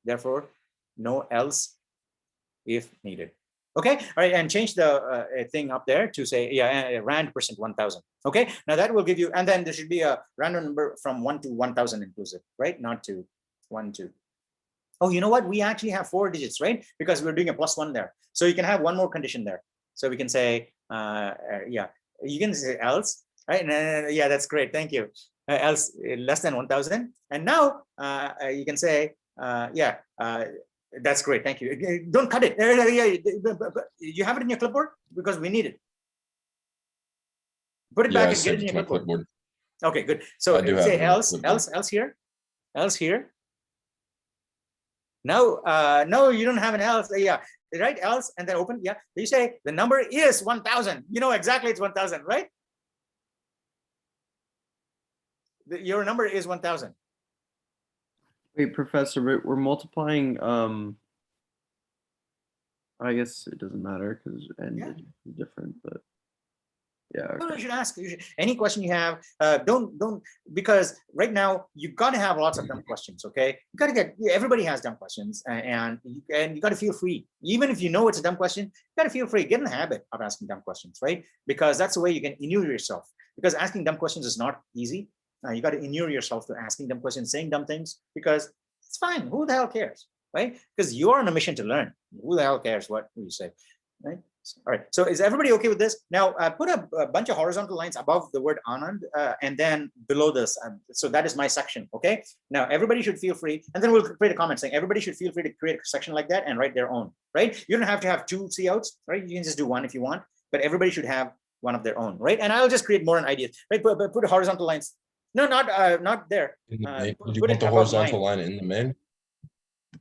Therefore no else if needed. Okay, all right, and change the thing up there to say yeah, rand % 1,000. Okay, now that will give you, and then there should be a random number from 1 to 1,000 inclusive, right? Not to 1 to. Oh, you know what? We actually have 4 digits, right? Because we're doing a +1 there, so you can have one more condition there. So we can say yeah, you can say else, right? And yeah, that's great. Thank you. Else less than 1,000, and now you can say yeah. That's great. Thank you. Don't cut it. You have it in your clipboard because we need it. Put it back and get it in your clipboard. Okay, good. So I do have say it in else here. No, no, you don't have an else. Yeah, right. Else and then open. Yeah, you say the number is 1,000. You know exactly it's 1,000, right? Your number is 1,000. Wait, Professor, we're multiplying. I guess it doesn't matter because n is different, but yeah. Okay. No, you should ask. Any question you have, don't because right now you got to have lots of dumb questions. Okay, you got to get. Everybody has dumb questions, and you got to feel free. Even if you know it's a dumb question, you got to feel free. Get in the habit of asking dumb questions, right? Because that's the way you can inure yourself. Because asking dumb questions is not easy. You got to inure yourself to asking dumb questions, saying dumb things, because it's fine. Who the hell cares, right? Because you're on a mission to learn. Who the hell cares what you say, right? All right. So is everybody okay with this? Now put a bunch of horizontal lines above the word Anand and then below this. So that is my section. Okay. Now everybody should feel free, and then we'll create a comment saying everybody should feel free to create a section like that and write their own. Right. You don't have to have 2 COUts, right? You can just do one if you want, but everybody should have one of their own, right? And I'll just create more ideas. Right. Put horizontal lines. No, not there. Did you put the horizontal line in the main?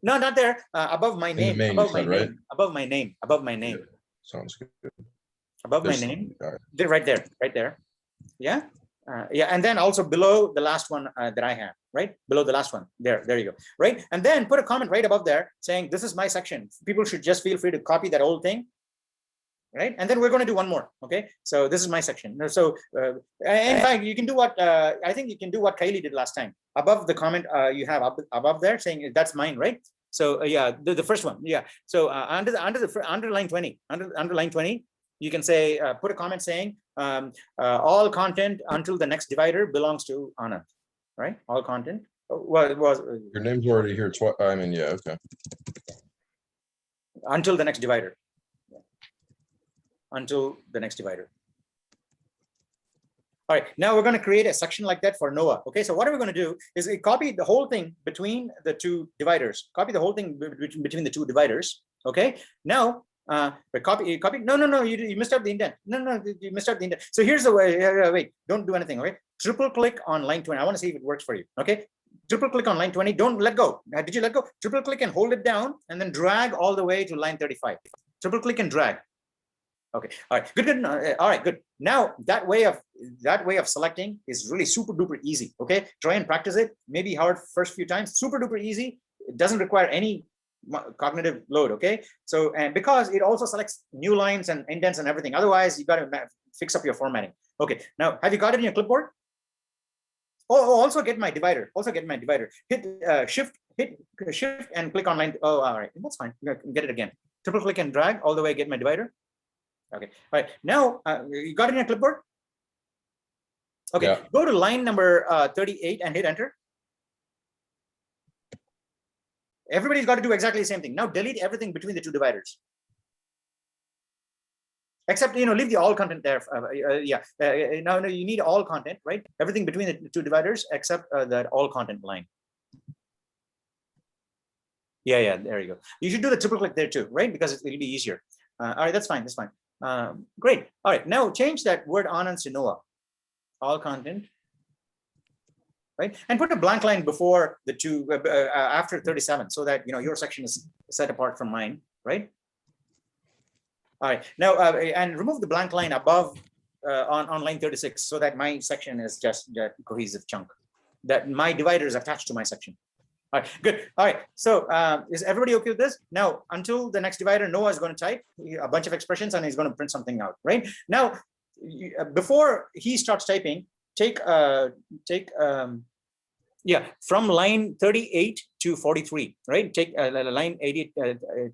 No, not there. Above my name. Main, above my said, name. Right? Above my name. Above my name. Yeah, sounds good. Above my name. Right. Right there. Right there. Yeah. Yeah, and then also below the last one that I have, right? Below the last one, there you go, right? And then put a comment right above there saying, this is my section. People should just feel free to copy that whole thing, right? And then we're going to do one more, okay? So this is my section. So in fact, you can do what, I think you can do what Kylie did last time. Above the comment you have above there saying, that's mine, right? So yeah, the first one, yeah. So under line 20, under line 20, you can say, put a comment saying, all content until the next divider belongs to Anand, right? All content. Well, it was Your name's already here twice. I mean, yeah, okay. Until the next divider. Until the next divider. All right, now we're going to create a section like that for Noah. Okay, so what are we going to do is copy the whole thing between the two dividers. Copy the whole thing between the two dividers. Okay, now copy. No, you missed out the indent. No, you missed out the indent. So here's the way. Wait, don't do anything. Okay, triple click on line 20. I want to see if it works for you. Okay, triple click on line 20. Don't let go. Did you let go? Triple click and hold it down, and then drag all the way to line 35. Triple click and drag. Okay, all right, good. All right, good. Now that way of selecting is really super duper easy. Okay, try and practice it. Maybe hard first few times. Super duper easy. It doesn't require any cognitive load. Okay, so and because it also selects new lines and indents and everything. Otherwise, you got to fix up your formatting. Okay, now have you got it in your clipboard? Oh, also get my divider. Hit shift and click on line. Oh, all right, that's fine. You can get it again. Triple click and drag all the way. Get my divider. Okay, all right. Now you got it in your clipboard. Okay, yeah. Go to line number 38 and hit enter. Everybody's got to do exactly the same thing. Now delete everything between the two dividers. Except, leave the all content there. No, you need all content, right? Everything between the two dividers except that all content line. Yeah, there you go. You should do the triple click there too, right? Because it'll be easier. All right, that's fine. Great. All right, now change that word Anand to Noah. All content, right? And put a blank line before the two, after 37, so that your section is set apart from mine, right? All right, now and remove the blank line above on line 36, so that my section is just a cohesive chunk. That my divider is attached to my section. All right, good. All right, so is everybody okay with this? Now, until the next divider, Noah is going to type a bunch of expressions and he's going to print something out, right? Now, before he starts typing, from line 38 to 43, right? Take line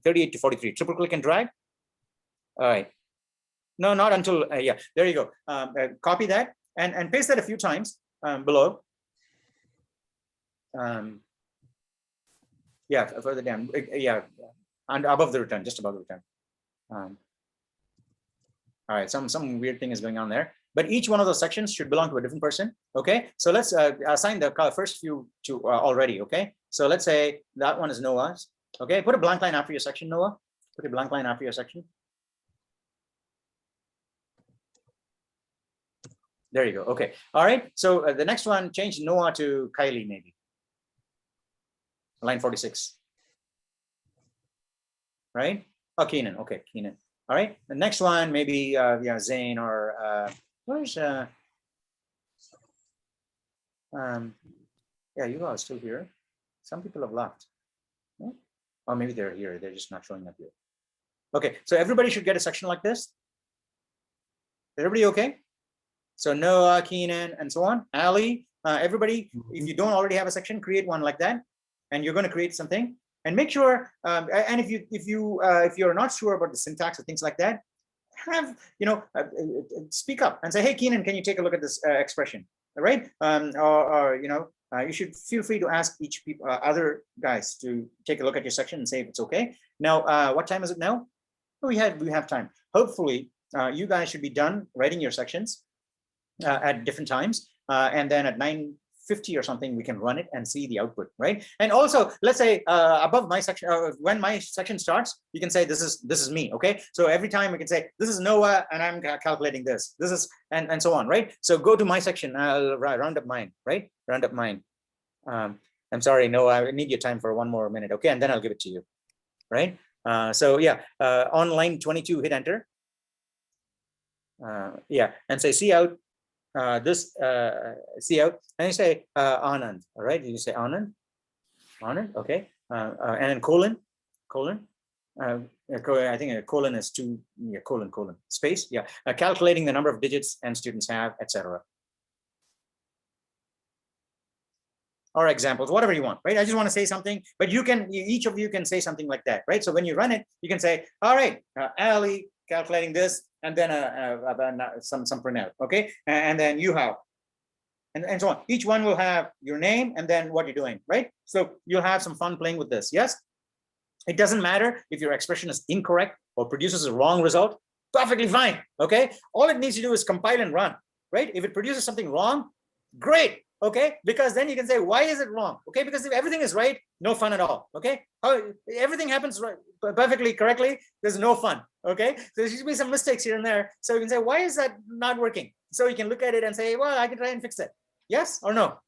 38 to 43. Triple click and drag. All right. No, not until, yeah, there you go. Copy that and paste that a few times below. Yeah, further down. Yeah, and above the return, just above the return. All right, some weird thing is going on there. But each one of those sections should belong to a different person. Okay, so let's assign the first few to already. Okay, so let's say that one is Noah's. Okay, put a blank line after your section, Noah. Put a blank line after your section. There you go. Okay, all right. So the next one, change Noah to Kylie, maybe. Line 46. Right? Oh, Keenan. Okay, Keenan. All right. The next one, maybe Zane or where's yeah, you are still here. Some people have left. Yeah? Oh, maybe they're here. They're just not showing up here. Okay, so everybody should get a section like this. Everybody okay? So Noah, Keenan, and so on. Ali, everybody, if you don't already have a section, create one like that. And you're going to create something. And make sure, and if you're not sure about the syntax or things like that, have speak up and say, hey, Keenan, can you take a look at this expression? All right? You should feel free to ask each people, other guys, to take a look at your section and say if it's okay. Now, what time is it now? We have time. Hopefully, you guys should be done writing your sections at different times, and then at 9:50 or something, we can run it and see the output, right? And also, let's say above my section, when my section starts, you can say this is me, okay? So every time we can say this is Noah, and I'm calculating this. This is and so on, right? So go to my section. I'll round up mine, right? Round up mine. I'm sorry, Noah. I need your time for one more minute, okay? And then I'll give it to you, right? So yeah, on line 22, hit enter. Yeah, and say see out. this C out, and you say Anand. All right, you say Anand, okay, and then colon. I think a colon is two, colon, space, calculating the number of digits and students have, etc. Or examples, whatever you want, right? I just want to say something, but each of you can say something like that, right? So when you run it, you can say, all right, Ali calculating this, and then some printout, okay? And then you have, and so on. Each one will have your name and then what you're doing, right? So you'll have some fun playing with this, yes? It doesn't matter if your expression is incorrect or produces a wrong result, perfectly fine, okay? All it needs to do is compile and run, right? If it produces something wrong, great, okay? Because then you can say, why is it wrong? Okay, because if everything is right, no fun at all, okay? How everything happens right, perfectly correctly, there's no fun, okay? So there should be some mistakes here and there. So you can say, why is that not working? So you can look at it and say, well, I can try and fix it. Yes or no?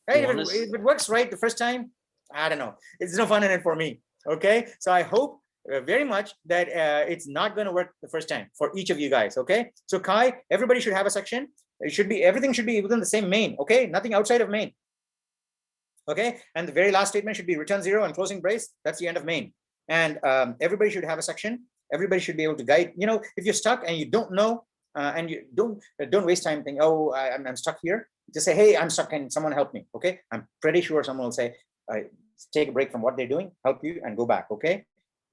Right? If it works right the first time, I don't know. It's no fun in it for me. Okay, so I hope very much that it's not going to work the first time for each of you guys. Okay, so Kai, everybody should have a section. It should be, everything should be within the same main. Okay, nothing outside of main. Okay, and the very last statement should be return 0 and closing brace. That's the end of main. And everybody should have a section. Everybody should be able to guide. You know, if you're stuck and you don't know, and you don't waste time thinking, oh, I'm stuck here. Just say, hey, I'm stuck. Can someone help me? Okay, I'm pretty sure someone will say, take a break from what they're doing, help you, and go back. Okay,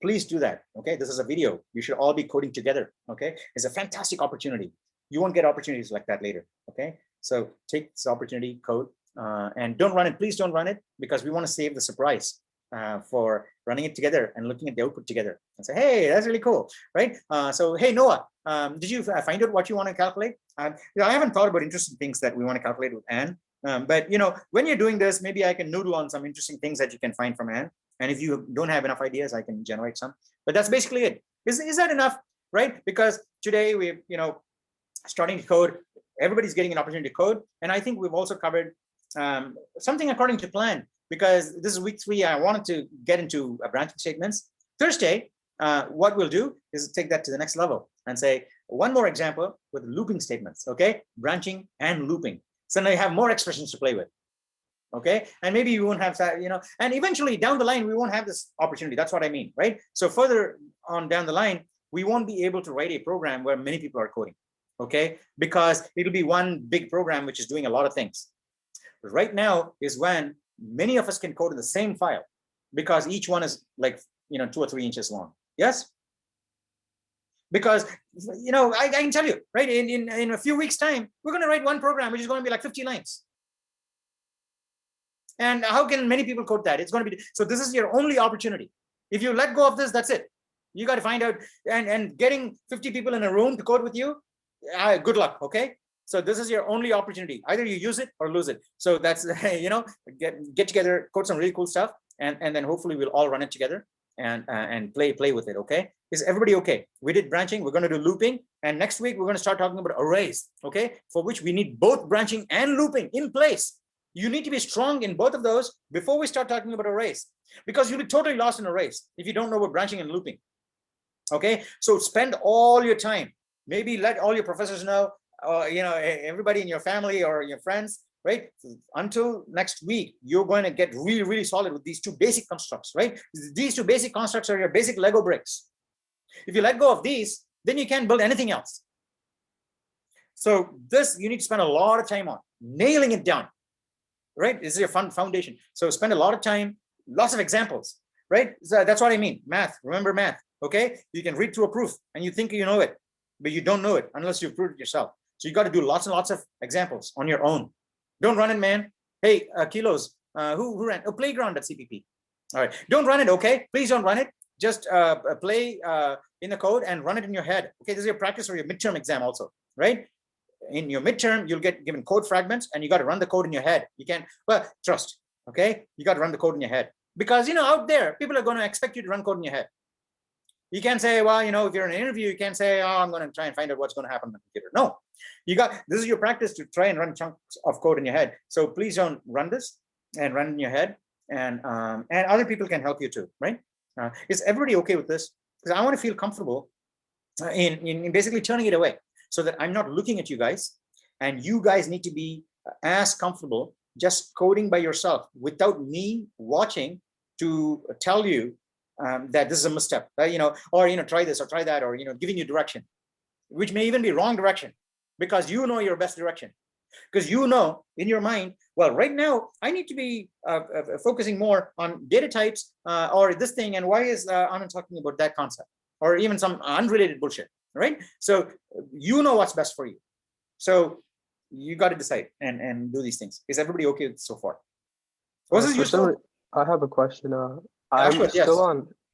please do that. Okay, this is a video. You should all be coding together. Okay, it's a fantastic opportunity. You won't get opportunities like that later. Okay, so take this opportunity, code, and don't run it. Please don't run it, because we want to save the surprise for running it together and looking at the output together and say, hey, that's really cool, right? So hey, Noah, did you find out what you want to calculate? I haven't thought about interesting things that we want to calculate with Anne. But you know, when you're doing this, maybe I can noodle on some interesting things that you can find from Anne. And if you don't have enough ideas, I can generate some. But that's basically it. Is that enough, right? Because today we're starting to code. Everybody's getting an opportunity to code, and I think we've also covered something according to plan. Because this is week 3, I wanted to get into branching statements. Thursday, what we'll do is take that to the next level and say one more example with looping statements. Okay, branching and looping. So now you have more expressions to play with. Okay, and maybe you won't have that, and eventually down the line, we won't have this opportunity. That's what I mean, right? So further on down the line, we won't be able to write a program where many people are coding. Okay, because it'll be one big program which is doing a lot of things. But right now is when many of us can code in the same file, because each one is like 2 or 3 inches long. Yes, because I can tell you, right, in a few weeks time, we're going to write one program which is going to be like 50 lines. And how can many people code that? It's going to be, so this is your only opportunity. If you let go of this, that's it. You got to find out, and getting 50 people in a room to code with you, good luck. Okay, so this is your only opportunity. Either you use it or lose it. So that's get together, code some really cool stuff, and then hopefully we'll all run it together and play with it. Okay, is everybody okay? We did branching, we're going to do looping, and next week we're going to start talking about arrays. Okay, for which we need both branching and looping in place. You need to be strong in both of those before we start talking about arrays, because you'll be totally lost in arrays if you don't know about branching and looping. Okay, so spend all your time. Maybe let all your professors know, everybody in your family or your friends, right? Until next week, you're going to get really, really solid with these 2 basic constructs, right? These 2 basic constructs are your basic Lego bricks. If you let go of these, then you can't build anything else. So this, you need to spend a lot of time on nailing it down, right? This is your foundation. So spend a lot of time, lots of examples, right? So that's what I mean. Math, remember math, okay? You can read through a proof and you think you know it, but you don't know it unless you've proved it yourself. So you got to do lots and lots of examples on your own. Don't run it, man. Hey, Kilos, who ran? Oh, playground at CPP. All right, don't run it, okay? Please don't run it. Just play in the code and run it in your head. Okay, this is your practice for your midterm exam also, right? In your midterm, you'll get given code fragments and you got to run the code in your head. You can't, well, trust, okay? You got to run the code in your head, because, out there, people are going to expect you to run code in your head. You can't say, well, if you're in an interview, you can't say, oh, I'm going to try and find out what's going to happen on the computer. No, this is your practice to try and run chunks of code in your head. So please don't run this and run in your head, and other people can help you too, right? Is everybody okay with this? Because I want to feel comfortable in basically turning it away, so that I'm not looking at you guys and you guys need to be as comfortable just coding by yourself without me watching to tell you that this is a misstep, or try this or try that, or giving you direction, which may even be wrong direction, because your best direction, because in your mind, well, right now I need to be focusing more on data types or this thing, and why is Anand talking about that concept, or even some unrelated bullshit, right? So what's best for you. So you got to decide and do these things. Is everybody okay with so far? Was this useful? I have a question. Ashwat, yes.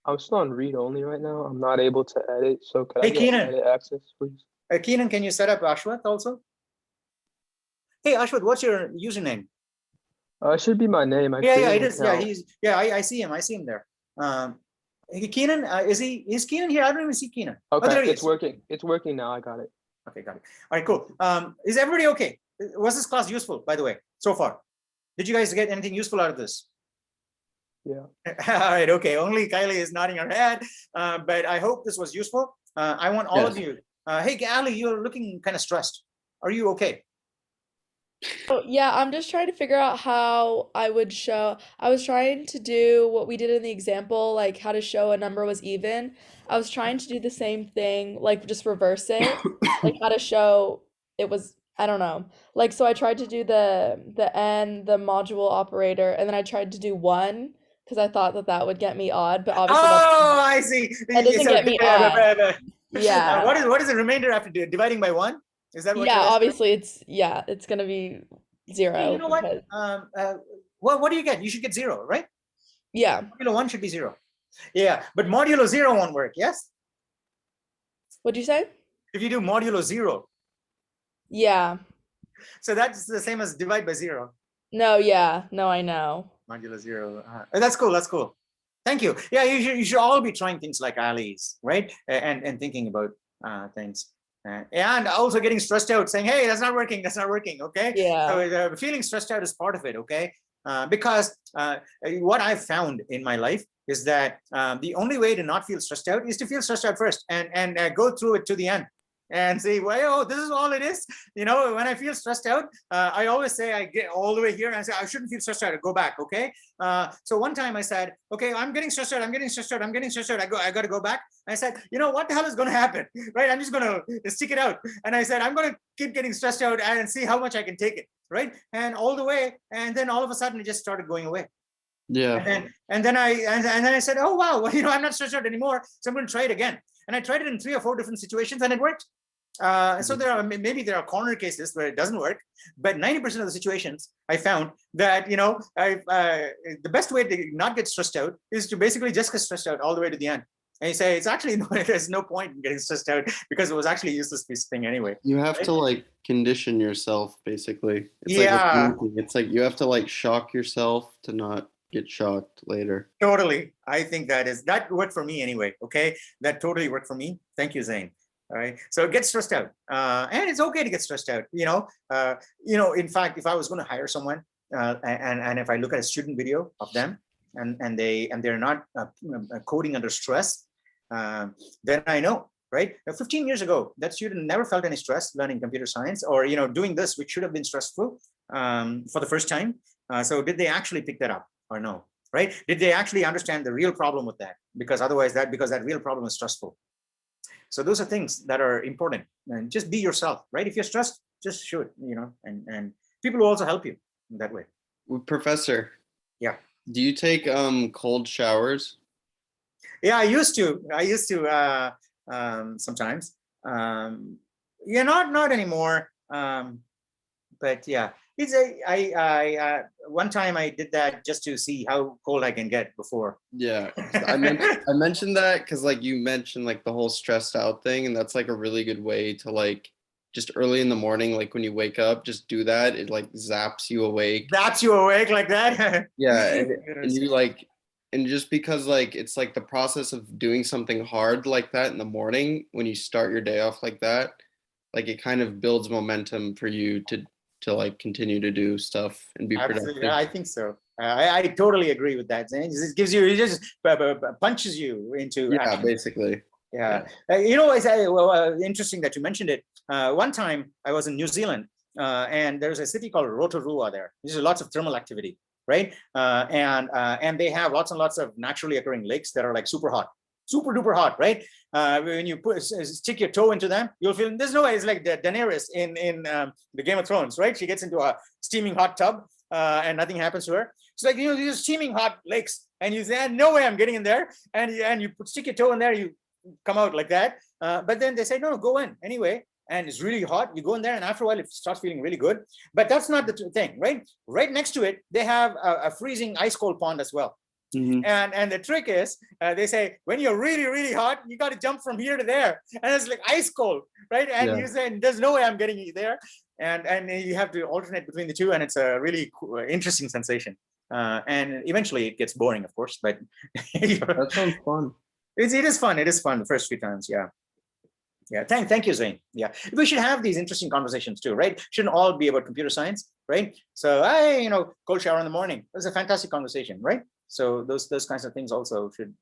I'm still on read only right now. I'm not able to edit. So could I Hey, get Keenan. edit access, please? Keenan, can you set up Ashwat also? Hey, Ashwat, what's your username? It should be my name. Yeah, it is. Yeah, I see him. I see him there. Keenan, is Keenan here? I don't even see Keenan. Okay, it's working. It's working now. I got it. Okay, got it. All right, cool. Is everybody okay? Was this class useful, by the way, so far? Did you guys get anything useful out of this? Yeah. All right, okay. Only Kylie is nodding her head, but I hope this was useful. I want all of you. Hey, Ali, you're looking kind of stressed. Are you okay? Oh, yeah, I'm just trying to figure out how I would show. I was trying to do what we did in the example, like how to show a number was even. I was trying to do the same thing, like just reverse it, like how to show it was, I don't know. Like, so I tried to do the and the module operator, and then I tried to do 1 because I thought that would get me odd, but obviously I see. that doesn't get me odd. Yeah. What is the remainder after dividing by 1? Is that what? Yeah, obviously it's gonna be 0. Hey, you know what? What do you get? You should get 0, right? Yeah. Modulo 1 should be 0. Yeah, but modulo 0 won't work. Yes. What'd you say? If you do modulo 0. Yeah. So that's the same as divide by 0. No, yeah. No, I know. Modulo 0. That's cool. That's cool. Thank you. Yeah, you should all be trying things like Ali's, right? And thinking about things. And also getting stressed out, saying, hey, that's not working. Okay. Yeah. So feeling stressed out is part of it. Okay. Because what I've found in my life is that the only way to not feel stressed out is to feel stressed out first and go through it to the end and say, well, this is all it is. When I feel stressed out, I always say I get all the way here and I say, I shouldn't feel stressed out. I go back. Okay. So one time I said, okay, I'm getting stressed out. I got to go back. I said, what the hell is going to happen? Right. I'm just going to stick it out. And I said, I'm going to keep getting stressed out and see how much I can take it. Right. And all the way. And then all of a sudden it just started going away. Yeah. And then I said, oh, wow, well, I'm not stressed out anymore. So I'm going to try it again. And I tried it in 3 or 4 different situations and it worked. So maybe there are corner cases where it doesn't work, but 90% of the situations I found that, the best way to not get stressed out is to basically just get stressed out all the way to the end. And you say, it's actually, there's no point in getting stressed out because it was actually a useless piece of thing anyway. You have to condition yourself, basically. It's like you have to shock yourself to not get shocked later. Totally. I think that worked for me anyway. Okay. That totally worked for me. Thank you, Zane. All right. So get stressed out. And it's okay to get stressed out. In fact, if I was going to hire someone and if I look at a student video of them and they're not coding under stress, then I know, right? Now, 15 years ago, that student never felt any stress learning computer science or, doing this, which should have been stressful for the first time. So did they actually pick that up or no? Right? Did they actually understand the real problem with that? Because that real problem is stressful. So those are things that are important, and just be yourself, right? If you're stressed, just shoot, and people will also help you in that way. Professor. Yeah. Do you take cold showers? Yeah, I used to sometimes. Not anymore. But yeah, one time I did that just to see how cold I can get before. Yeah, I mentioned that because you mentioned the whole stressed out thing, and that's a really good way to just early in the morning, when you wake up, just do that. It zaps you awake. Zaps you awake like that. Yeah, and you and just because it's the process of doing something hard like that in the morning when you start your day off like that, it kind of builds momentum for you to continue to do stuff and be productive. Yeah, I think so. I totally agree with that. It gives you, it just punches you into action. Basically. Yeah. It's interesting that you mentioned it. One time I was in New Zealand and there's a city called Rotorua there. There's lots of thermal activity, right? And they have lots and lots of naturally occurring lakes that are like super hot, super duper hot, right? When you stick your toe into them, you'll feel there's no way. It's like Daenerys in the Game of Thrones, right? She gets into a steaming hot tub and nothing happens to her. It's like, these steaming hot lakes, and you say, no way I'm getting in there, and you stick your toe in there, you come out like that. But then they say, no, go in anyway. And it's really hot. You go in there, and after a while, it starts feeling really good. But that's not the thing, right? Right next to it, they have a freezing ice cold pond as well. And the trick is, they say, when you're really, really hot, you got to jump from here to there, and it's like ice cold, right? And you say, there's no way I'm getting you there, and you have to alternate between the two, and it's a really interesting sensation. And eventually, it gets boring, of course, but That sounds fun. it is fun. It is fun the first few times, yeah. Yeah, thank you, Zane. Yeah, we should have these interesting conversations too, right? Shouldn't all be about computer science, right? So cold shower in the morning. It was a fantastic conversation, right? So those kinds of things also should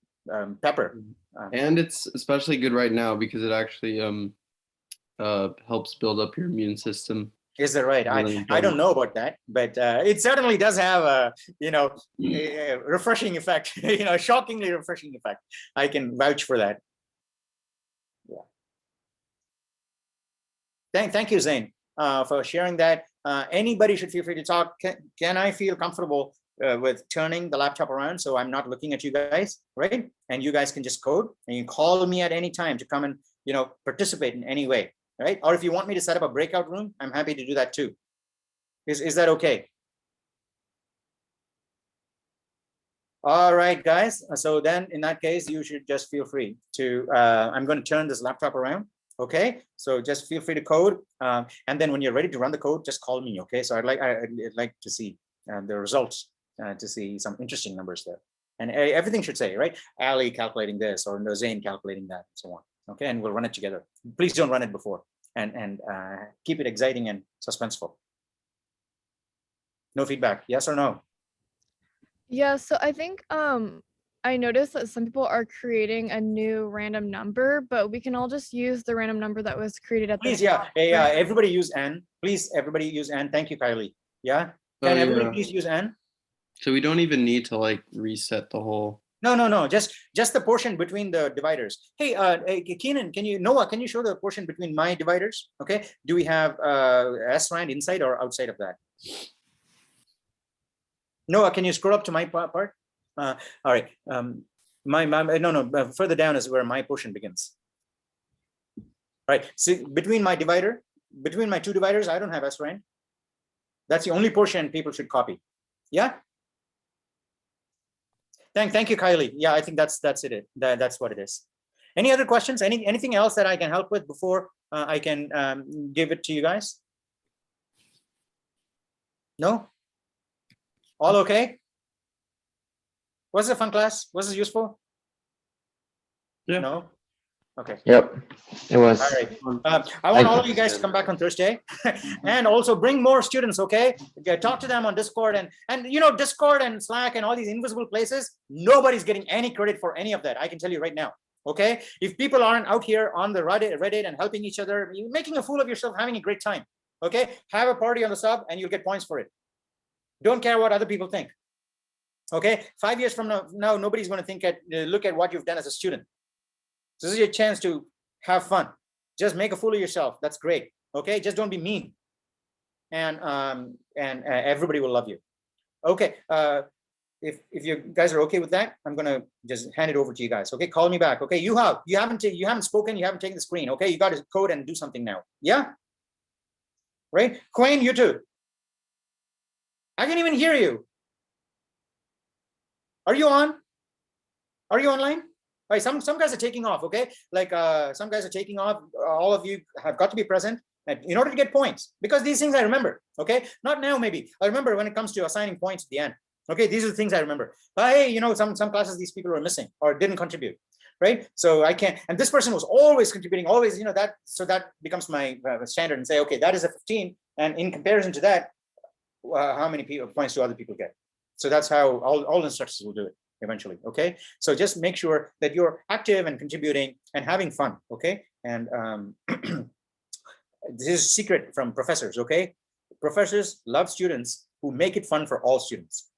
pepper. And it's especially good right now because it actually helps build up your immune system. Is that right? Really I don't know about that, but it certainly does have a refreshing effect. A shockingly refreshing effect. I can vouch for that. Thank you, Zane, for sharing that. Anybody should feel free to talk. Can I feel comfortable with turning the laptop around so I'm not looking at you guys, right? And you guys can just code, and you call me at any time to come and participate in any way, right? Or if you want me to set up a breakout room, I'm happy to do that too. Is that okay? All right, guys. So then in that case, you should just feel free to, I'm going to turn this laptop around. Okay, so just feel free to code, and then when you're ready to run the code, just call me. Okay, so I'd like to see the results, to see some interesting numbers there, and everything should say, right, Ali calculating this, or Zane calculating that, and so on. Okay, and we'll run it together. Please don't run it before, and keep it exciting and suspenseful. No feedback, yes or no? Yeah, so I think I noticed that some people are creating a new random number, but we can all just use the random number that was created at the Please, yeah, everybody use N. Please, everybody use N. Thank you, Kylie. Yeah, can everybody please use N? So we don't even need to like reset the whole. No, just the portion between the dividers. Hey, Keenan, Noah, can you show the portion between my dividers? Okay, do we have SRAND inside or outside of that? Noah, can you scroll up to my part? All right, further down is where my portion begins. Right, see, between my two dividers, I don't have SRAND. That's the only portion people should copy. Yeah. Thank you, Kylie. Yeah, I think that's it. That's what it is. Any other questions? Anything else that I can help with before I can give it to you guys? No? All okay? Was it a fun class? Was it useful? Yeah. No? Okay. Yep, it was. All right. I want all of you guys to come back on Thursday and also bring more students, okay? Talk to them on Discord and Discord and Slack and all these invisible places. Nobody's getting any credit for any of that. I can tell you right now, okay? If people aren't out here on the Reddit and helping each other, you're making a fool of yourself, having a great time, okay? Have a party on the sub and you'll get points for it. Don't care what other people think. Okay, 5 years from now, nobody's going to look at what you've done as a student. So this is your chance to have fun. Just make a fool of yourself. That's great. Okay, just don't be mean, and everybody will love you. Okay, if you guys are okay with that, I'm gonna just hand it over to you guys. Okay, call me back. Okay, you haven't spoken. You haven't taken the screen. Okay, you got to code and do something now. Yeah, right, Quinn, you too. I can't even hear you. Are you on? Are you online? All right, some guys are taking off, okay? Like some guys are taking off. All of you have got to be present in order to get points, because these things I remember, okay? Not now, maybe. I remember when it comes to assigning points at the end. Okay, these are the things I remember. Hey, some classes these people were missing or didn't contribute, right? So I can't, and this person was always contributing, always, so that becomes my standard and say, okay, that is a 15. And in comparison to that, how many points do other people get? So that's how all instructors will do it eventually. Okay, so just make sure that you're active and contributing and having fun. Okay, and this is a secret from professors. Okay, professors love students who make it fun for all students.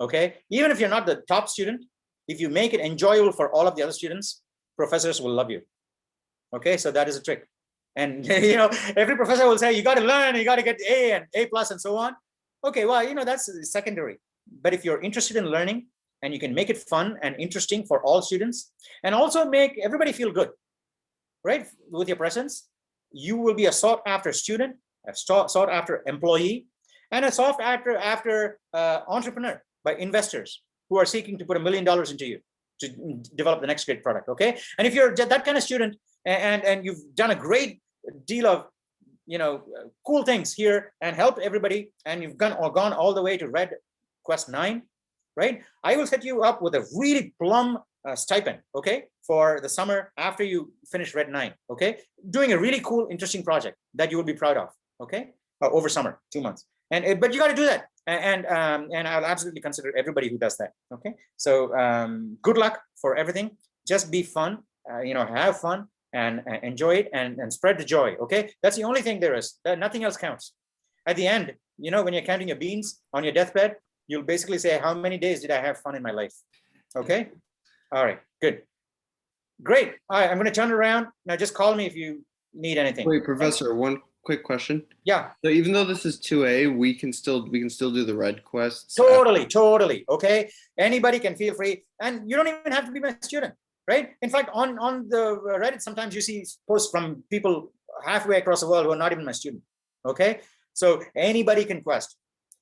Okay, even if you're not the top student, if you make it enjoyable for all of the other students, professors will love you. Okay, so that is a trick. And every professor will say, you got to learn, you got to get A and A+ and so on. Okay, well, that's secondary. But if you're interested in learning and you can make it fun and interesting for all students, and also make everybody feel good, right? With your presence, you will be a sought after student, a sought after employee, and a sought after entrepreneur by investors who are seeking to put $1 million into you to develop the next great product. Okay, and if you're that kind of student and you've done a great deal of cool things here and helped everybody, and you've gone all the way to Red Quest 9, right? I will set you up with a really plum stipend, okay, for the summer after you finish Red 9, okay, doing a really cool, interesting project that you will be proud of, okay, over summer, 2 months. But you got to do that, and I'll absolutely consider everybody who does that. Okay, so good luck for everything. Just be fun, have fun and enjoy it and spread the joy. Okay, that's the only thing there is. Nothing else counts. At the end, when you're counting your beans on your deathbed, you'll basically say, how many days did I have fun in my life? Okay, all right, good, great. All right, I'm going to turn it around now. Just call me if you need anything. Wait, Professor, one quick question. Yeah. So even though this is 2A, we can still do the red quests. Totally. Okay. Anybody can feel free, and you don't even have to be my student, right? In fact, on the Reddit, sometimes you see posts from people halfway across the world who are not even my student. Okay. So anybody can quest.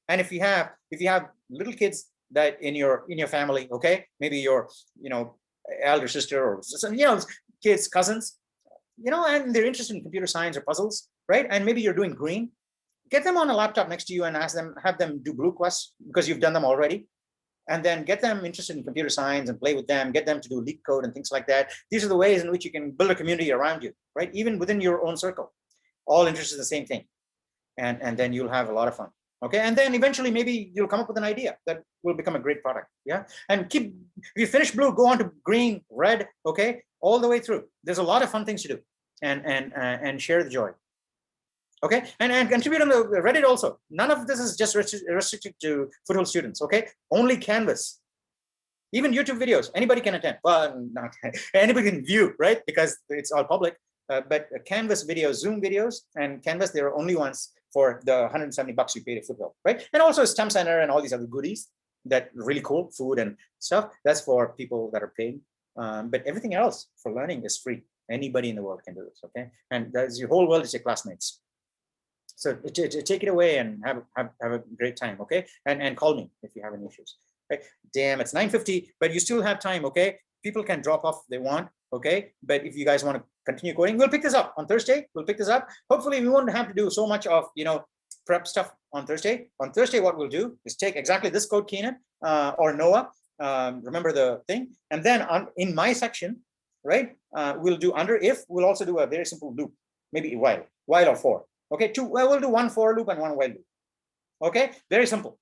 And if you have little kids that in your family, okay, maybe your elder sister or kids, cousins, and they're interested in computer science or puzzles, right? And maybe you're doing green, get them on a laptop next to you and have them do blue quests because you've done them already. And then get them interested in computer science and play with them, get them to do leak code and things like that. These are the ways in which you can build a community around you, right? Even within your own circle, all interested in the same thing. And then you'll have a lot of fun. Okay, and then eventually maybe you'll come up with an idea that will become a great product. Yeah, and if you finish blue, go on to green, red, okay, all the way through. There's a lot of fun things to do, and share the joy. Okay, and contribute on the Reddit also. None of this is just restricted to Foothill students. Okay, only Canvas. Even YouTube videos, anybody can attend. Well, not anybody can view, right? Because it's all public. But Canvas videos, Zoom videos, and Canvas, they're only ones for the $170 you paid at Foothill, right? And also STEM Center and all these other goodies that really cool, food and stuff. That's for people that are paying. But everything else for learning is free. Anybody in the world can do this, okay? And that's your whole world is your classmates. So take it away and have a great time, okay? And call me if you have any issues. Right? Damn, it's 9:50, but you still have time, okay? People can drop off if they want, okay? But if you guys want to continue coding, we'll pick this up on Thursday. We'll pick this up. Hopefully we won't have to do so much of prep stuff on Thursday. On Thursday, what we'll do is take exactly this code, Keenan or Noah. Remember the thing, and then in my section, right? We'll do under if. We'll also do a very simple loop, maybe while or for. Okay, we'll do one for loop and one while loop. Okay, very simple.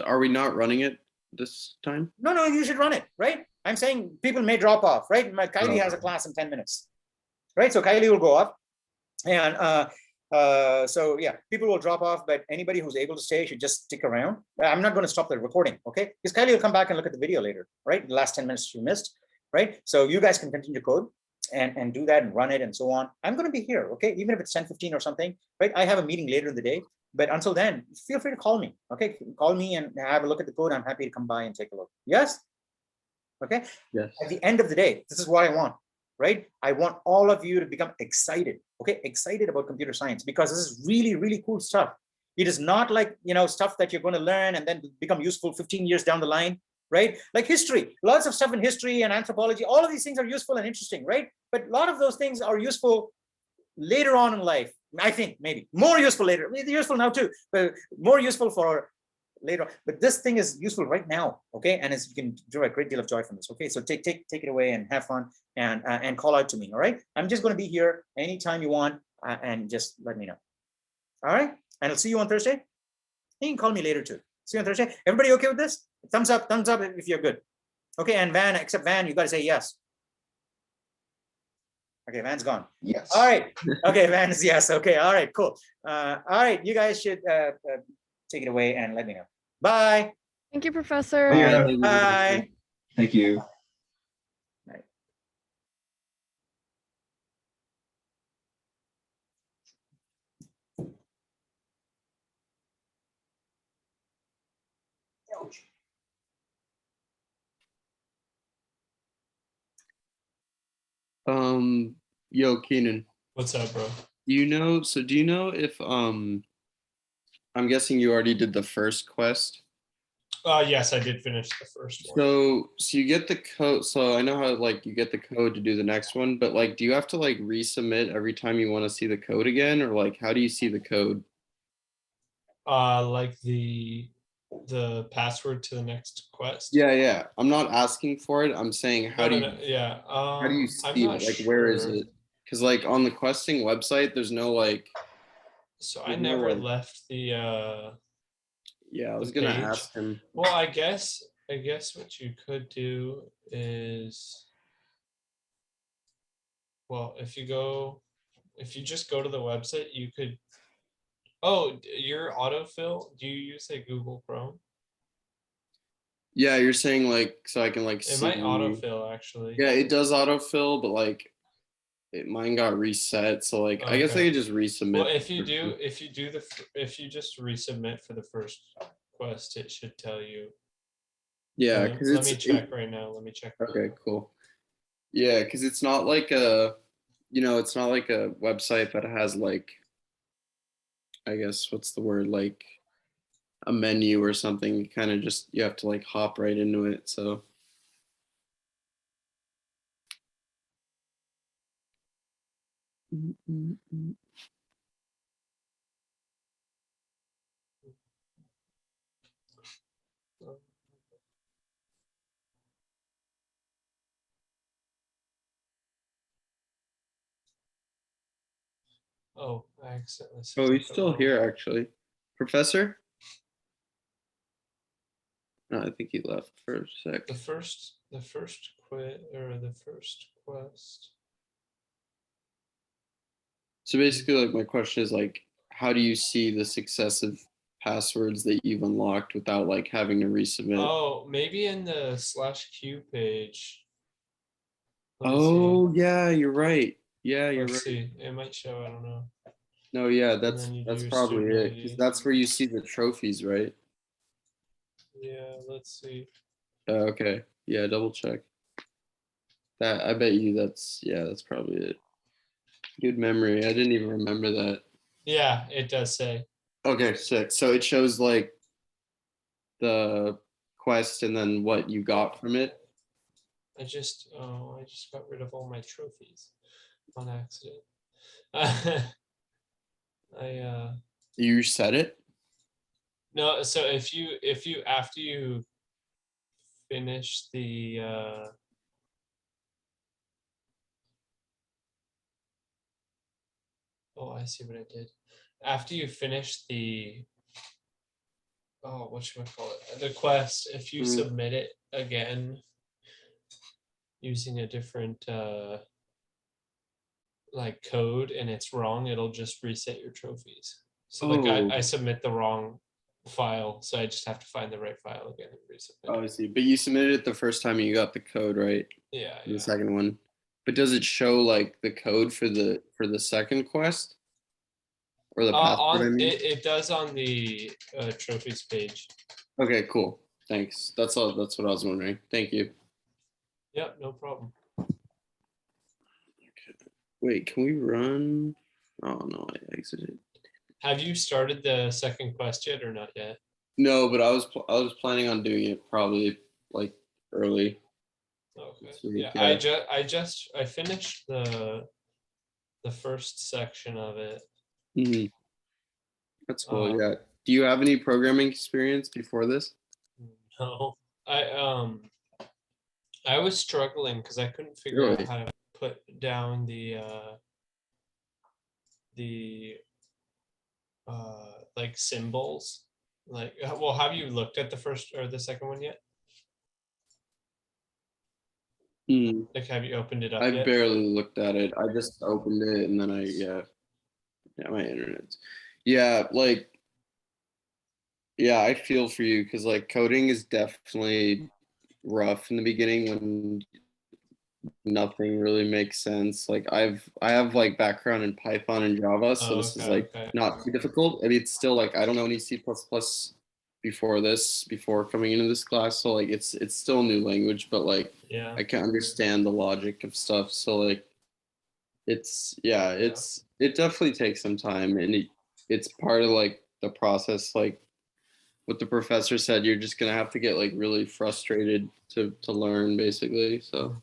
Are we not running it this time? No, you should run it, right? I'm saying people may drop off, right? Kylie has a class in 10 minutes, right? So Kylie will go up, and so yeah, people will drop off, but anybody who's able to stay should just stick around. I'm not going to stop the recording, okay? Because Kylie will come back and look at the video later, right? The last 10 minutes she missed, right? So you guys can continue to code and do that and run it and so on. I'm going to be here, okay? Even if it's 10:15 or something, right? I have a meeting later in the day, but until then, feel free to call me, okay? Call me and have a look at the code. I'm happy to come by and take a look. Yes? Okay? Yes. At the end of the day, this is what I want, right? I want all of you to become excited, okay? Excited about computer science, because this is really, really cool stuff. It is not like, stuff that you're going to learn and then become useful 15 years down the line, right? Like history, lots of stuff in history and anthropology, all of these things are useful and interesting, right? But a lot of those things are useful later on in life. I think maybe more useful later. They're useful now too, but more useful for later. But this thing is useful right now, okay? And you can draw a great deal of joy from this, okay? So take it away and have fun and call out to me, all right? I'm just going to be here anytime you want, and just let me know, all right? And I'll see you on Thursday. You can call me later too. See you on Thursday. Everybody okay with this? Thumbs up if you're good. Okay, and Van, except Van, you got to say yes. Okay, Van's gone. Yes. All right. Okay, Van's yes. Okay. All right. Cool. All right. You guys should take it away and let me know. Bye. Thank you, Professor. Yeah. Bye. Thank you. Yo, Keenan, What's up, bro? do you know if I'm guessing you already did the first quest? Yes, I did finish the first one. So you get the code. So I know how like you get the code to do the next one, but like, do you have to like resubmit every time you want to see the code again, or like, how do you see the code? Like the password to the next quest. Yeah. I'm not asking for it. I'm saying how do you Yeah. how do you I'm see not it? Like, where is sure. it? Because like on the questing website, there's no like. So I There's no, never like- left the Yeah, I was the gonna page. ask him. Well, I guess what you could do is, well, if you just go to the website, you could. Oh, your autofill. Do you use a Google Chrome? Yeah, you're saying like so I can like It see. might autofill actually. Yeah, it does autofill, but like mine got reset. So like I guess I Okay. could just resubmit. Well, if you just resubmit for the first quest, it should tell you. Yeah, because Let me check right now. Let me check. Okay, cool. Yeah, because it's not like a, it's not like a website that has like, I guess what's the word, like a menu or something. You kind of just you have to like hop right into it. So. Oh, I accidentally. Oh, sent he's the still wrong- here actually. Professor? No, I think he left for a sec. The first quit or the first quest. So basically, like my question is like, how do you see the successive passwords that you've unlocked without like having to resubmit? Oh, maybe in the /Q page. Let me Oh, see. yeah, you're right. Yeah, you're Let's right. see. It might show. I don't know. No, yeah, And then you do that's your probably it. stupidity. Because that's where you see the trophies, right? Yeah. Let's see. Okay. Yeah, double check. That I bet you that's probably it. Good memory. I didn't even remember that. Yeah, it does say. Okay, sick. So it shows like the quest and then what you got from it. I just got rid of all my trophies on accident. You said it? No, so if you after you finish the oh, I see what I did. After you finish the whatchamacallit, the quest, if you submit it again using a different like code and it's wrong, it'll just reset your trophies. So like I submit the wrong file, so I just have to find the right file again and resubmit. Oh, I see. But you submitted it the first time and you got the code, right? Yeah, The second one. But does it show like the code for the second quest? Or the password, I mean? It does on the trophies page. Okay, cool. Thanks. That's all. That's what I was wondering. Thank you. Yep, no problem. Wait, can we run? Oh no, I exited. Have you started the second quest yet or not yet? No, but I was planning on doing it probably like early. Okay. Week, Yeah, I finished the first section of it. Mm-hmm. That's cool. Yeah. Do you have any programming experience before this? No, I was struggling because I couldn't figure out how to put down the like symbols. Like, well, have you looked at the first or the second one yet? Hmm. Like, have you opened it up I yet? barely looked at it. I just opened it and then yeah, my internet. Yeah, like, yeah, I feel for you because like coding is definitely rough in the beginning when nothing really makes sense. Like I have like background in Python and Java, so Oh, this is okay, like okay. not too difficult. I mean, it's still like I don't know any C++ before coming into this class, so like it's still a new language, but like Yeah. I can understand the logic of stuff. So like it definitely takes some time, and it's part of like the process. Like what the professor said, you're just gonna have to get like really frustrated to learn basically. So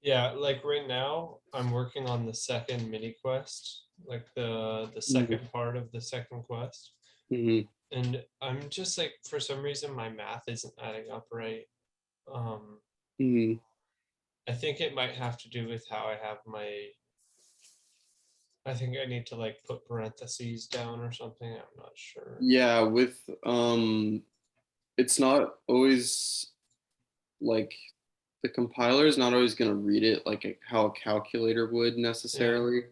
Yeah, like right now, I'm working on the second mini quest, like the second part of the second quest. mhm. And I'm just like, for some reason, my math isn't adding up right. Mhm. I think it might have to do with how I have my. I think I need to like put parentheses down or something. I'm not sure. Yeah, with it's not always like the compiler is not always going to read it like how a calculator would necessarily.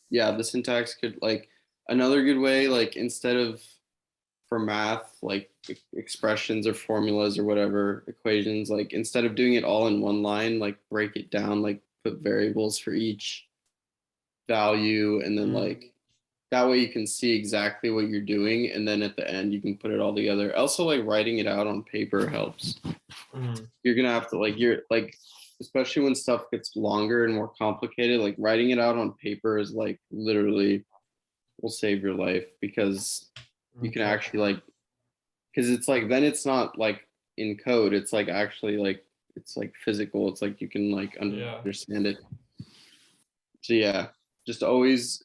Yeah, the syntax could like another good way, like instead of for math, like expressions or formulas or whatever equations, like instead of doing it all in one line, like break it down, like put variables for each value, and then like that way you can see exactly what you're doing, and then at the end you can put it all together. Also, like writing it out on paper helps. You're gonna have to like you're like especially when stuff gets longer and more complicated, like writing it out on paper is like literally will save your life because you can Okay. actually like because it's like then it's not like in code, it's like actually like it's like physical, it's like you can like Yeah. understand it. So yeah, just always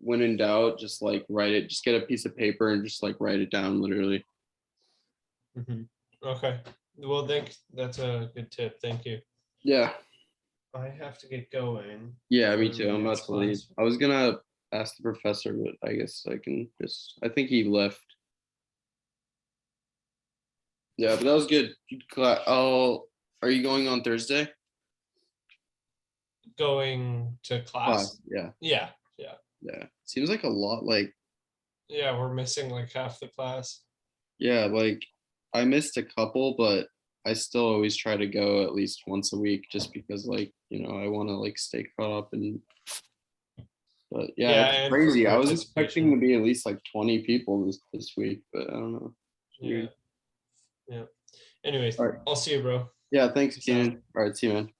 when in doubt, just like write it, just get a piece of paper and just like write it down literally. Okay. Well, that's a good tip. Thank you. Yeah. I have to get going. Yeah, me for too. my I'm about next to leave. class. I was gonna ask the professor, but I guess I can just I think he left. Yeah, but that was good. Oh, are you going on Thursday? Going to class? Yeah. Yeah. Yeah. Yeah. Seems like a lot like Yeah. We're missing like half the class. yeah, like I missed a couple, but I still always try to go at least once a week just because like, I want to like stay caught up and but yeah, Yeah. it's And for crazy. I was expecting to participation. be at least like 20 people this week, but I don't know. It's Yeah. weird. Yeah. Anyways, All right. I'll see you, bro. Yeah, thanks, Peace out. Keenan. All right, see you, man.